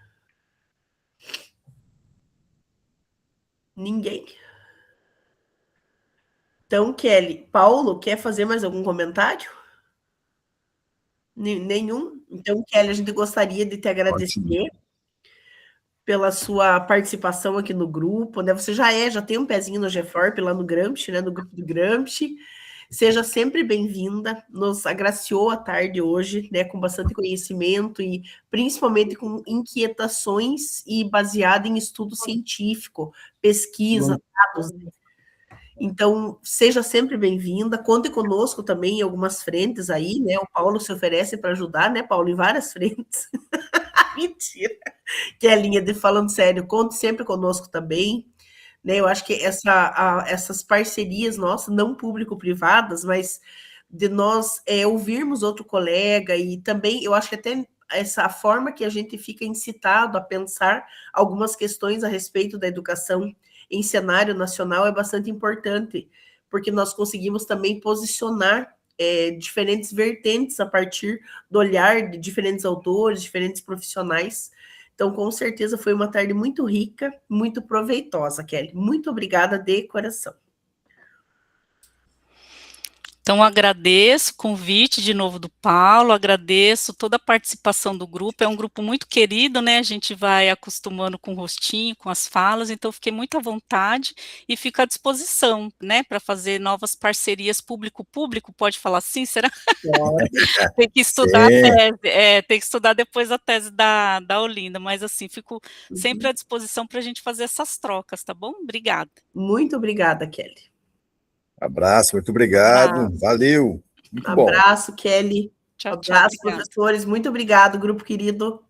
Ninguém? Então, Kelly, Paulo, quer fazer mais algum comentário? Nenhum? Então, Kelly, a gente gostaria de te agradecer pela sua participação aqui no grupo, né? Você já tem um pezinho no GFORP, lá no Gramsci, né? No grupo do Gramsci. Seja sempre bem-vinda, nos agraciou a tarde hoje, né? Com bastante conhecimento e principalmente com inquietações e baseada em estudo científico, pesquisa, dados, né? Então, seja sempre bem-vinda, conte conosco também em algumas frentes aí, né? O Paulo se oferece para ajudar, né, Paulo, em várias frentes. Mentira! Que é a linha de falando sério, conte sempre conosco também, né? Eu acho que essas parcerias nossas, não público-privadas, mas de nós ouvirmos outro colega e também, eu acho que até essa forma que a gente fica incitado a pensar algumas questões a respeito da educação em cenário nacional é bastante importante, porque nós conseguimos também posicionar diferentes vertentes a partir do olhar de diferentes autores, diferentes profissionais. Então, com certeza, foi uma tarde muito rica, muito proveitosa, Kelly. Muito obrigada de coração. Então, agradeço o convite de novo do Paulo, agradeço toda a participação do grupo, é um grupo muito querido, né, a gente vai acostumando com o rostinho, com as falas, então fiquei muito à vontade e fico à disposição, né, para fazer novas parcerias público-público, pode falar assim, será? Tem que estudar a tese, tem que estudar depois a tese da Olinda, mas assim, fico sempre à disposição para a gente fazer essas trocas, tá bom? Obrigada. Muito obrigada, Kelly. Abraço, muito obrigado. Valeu. Muito bom. Abraço, Kelly. Tchau, Abraço, obrigada. professores. Muito obrigado, grupo querido.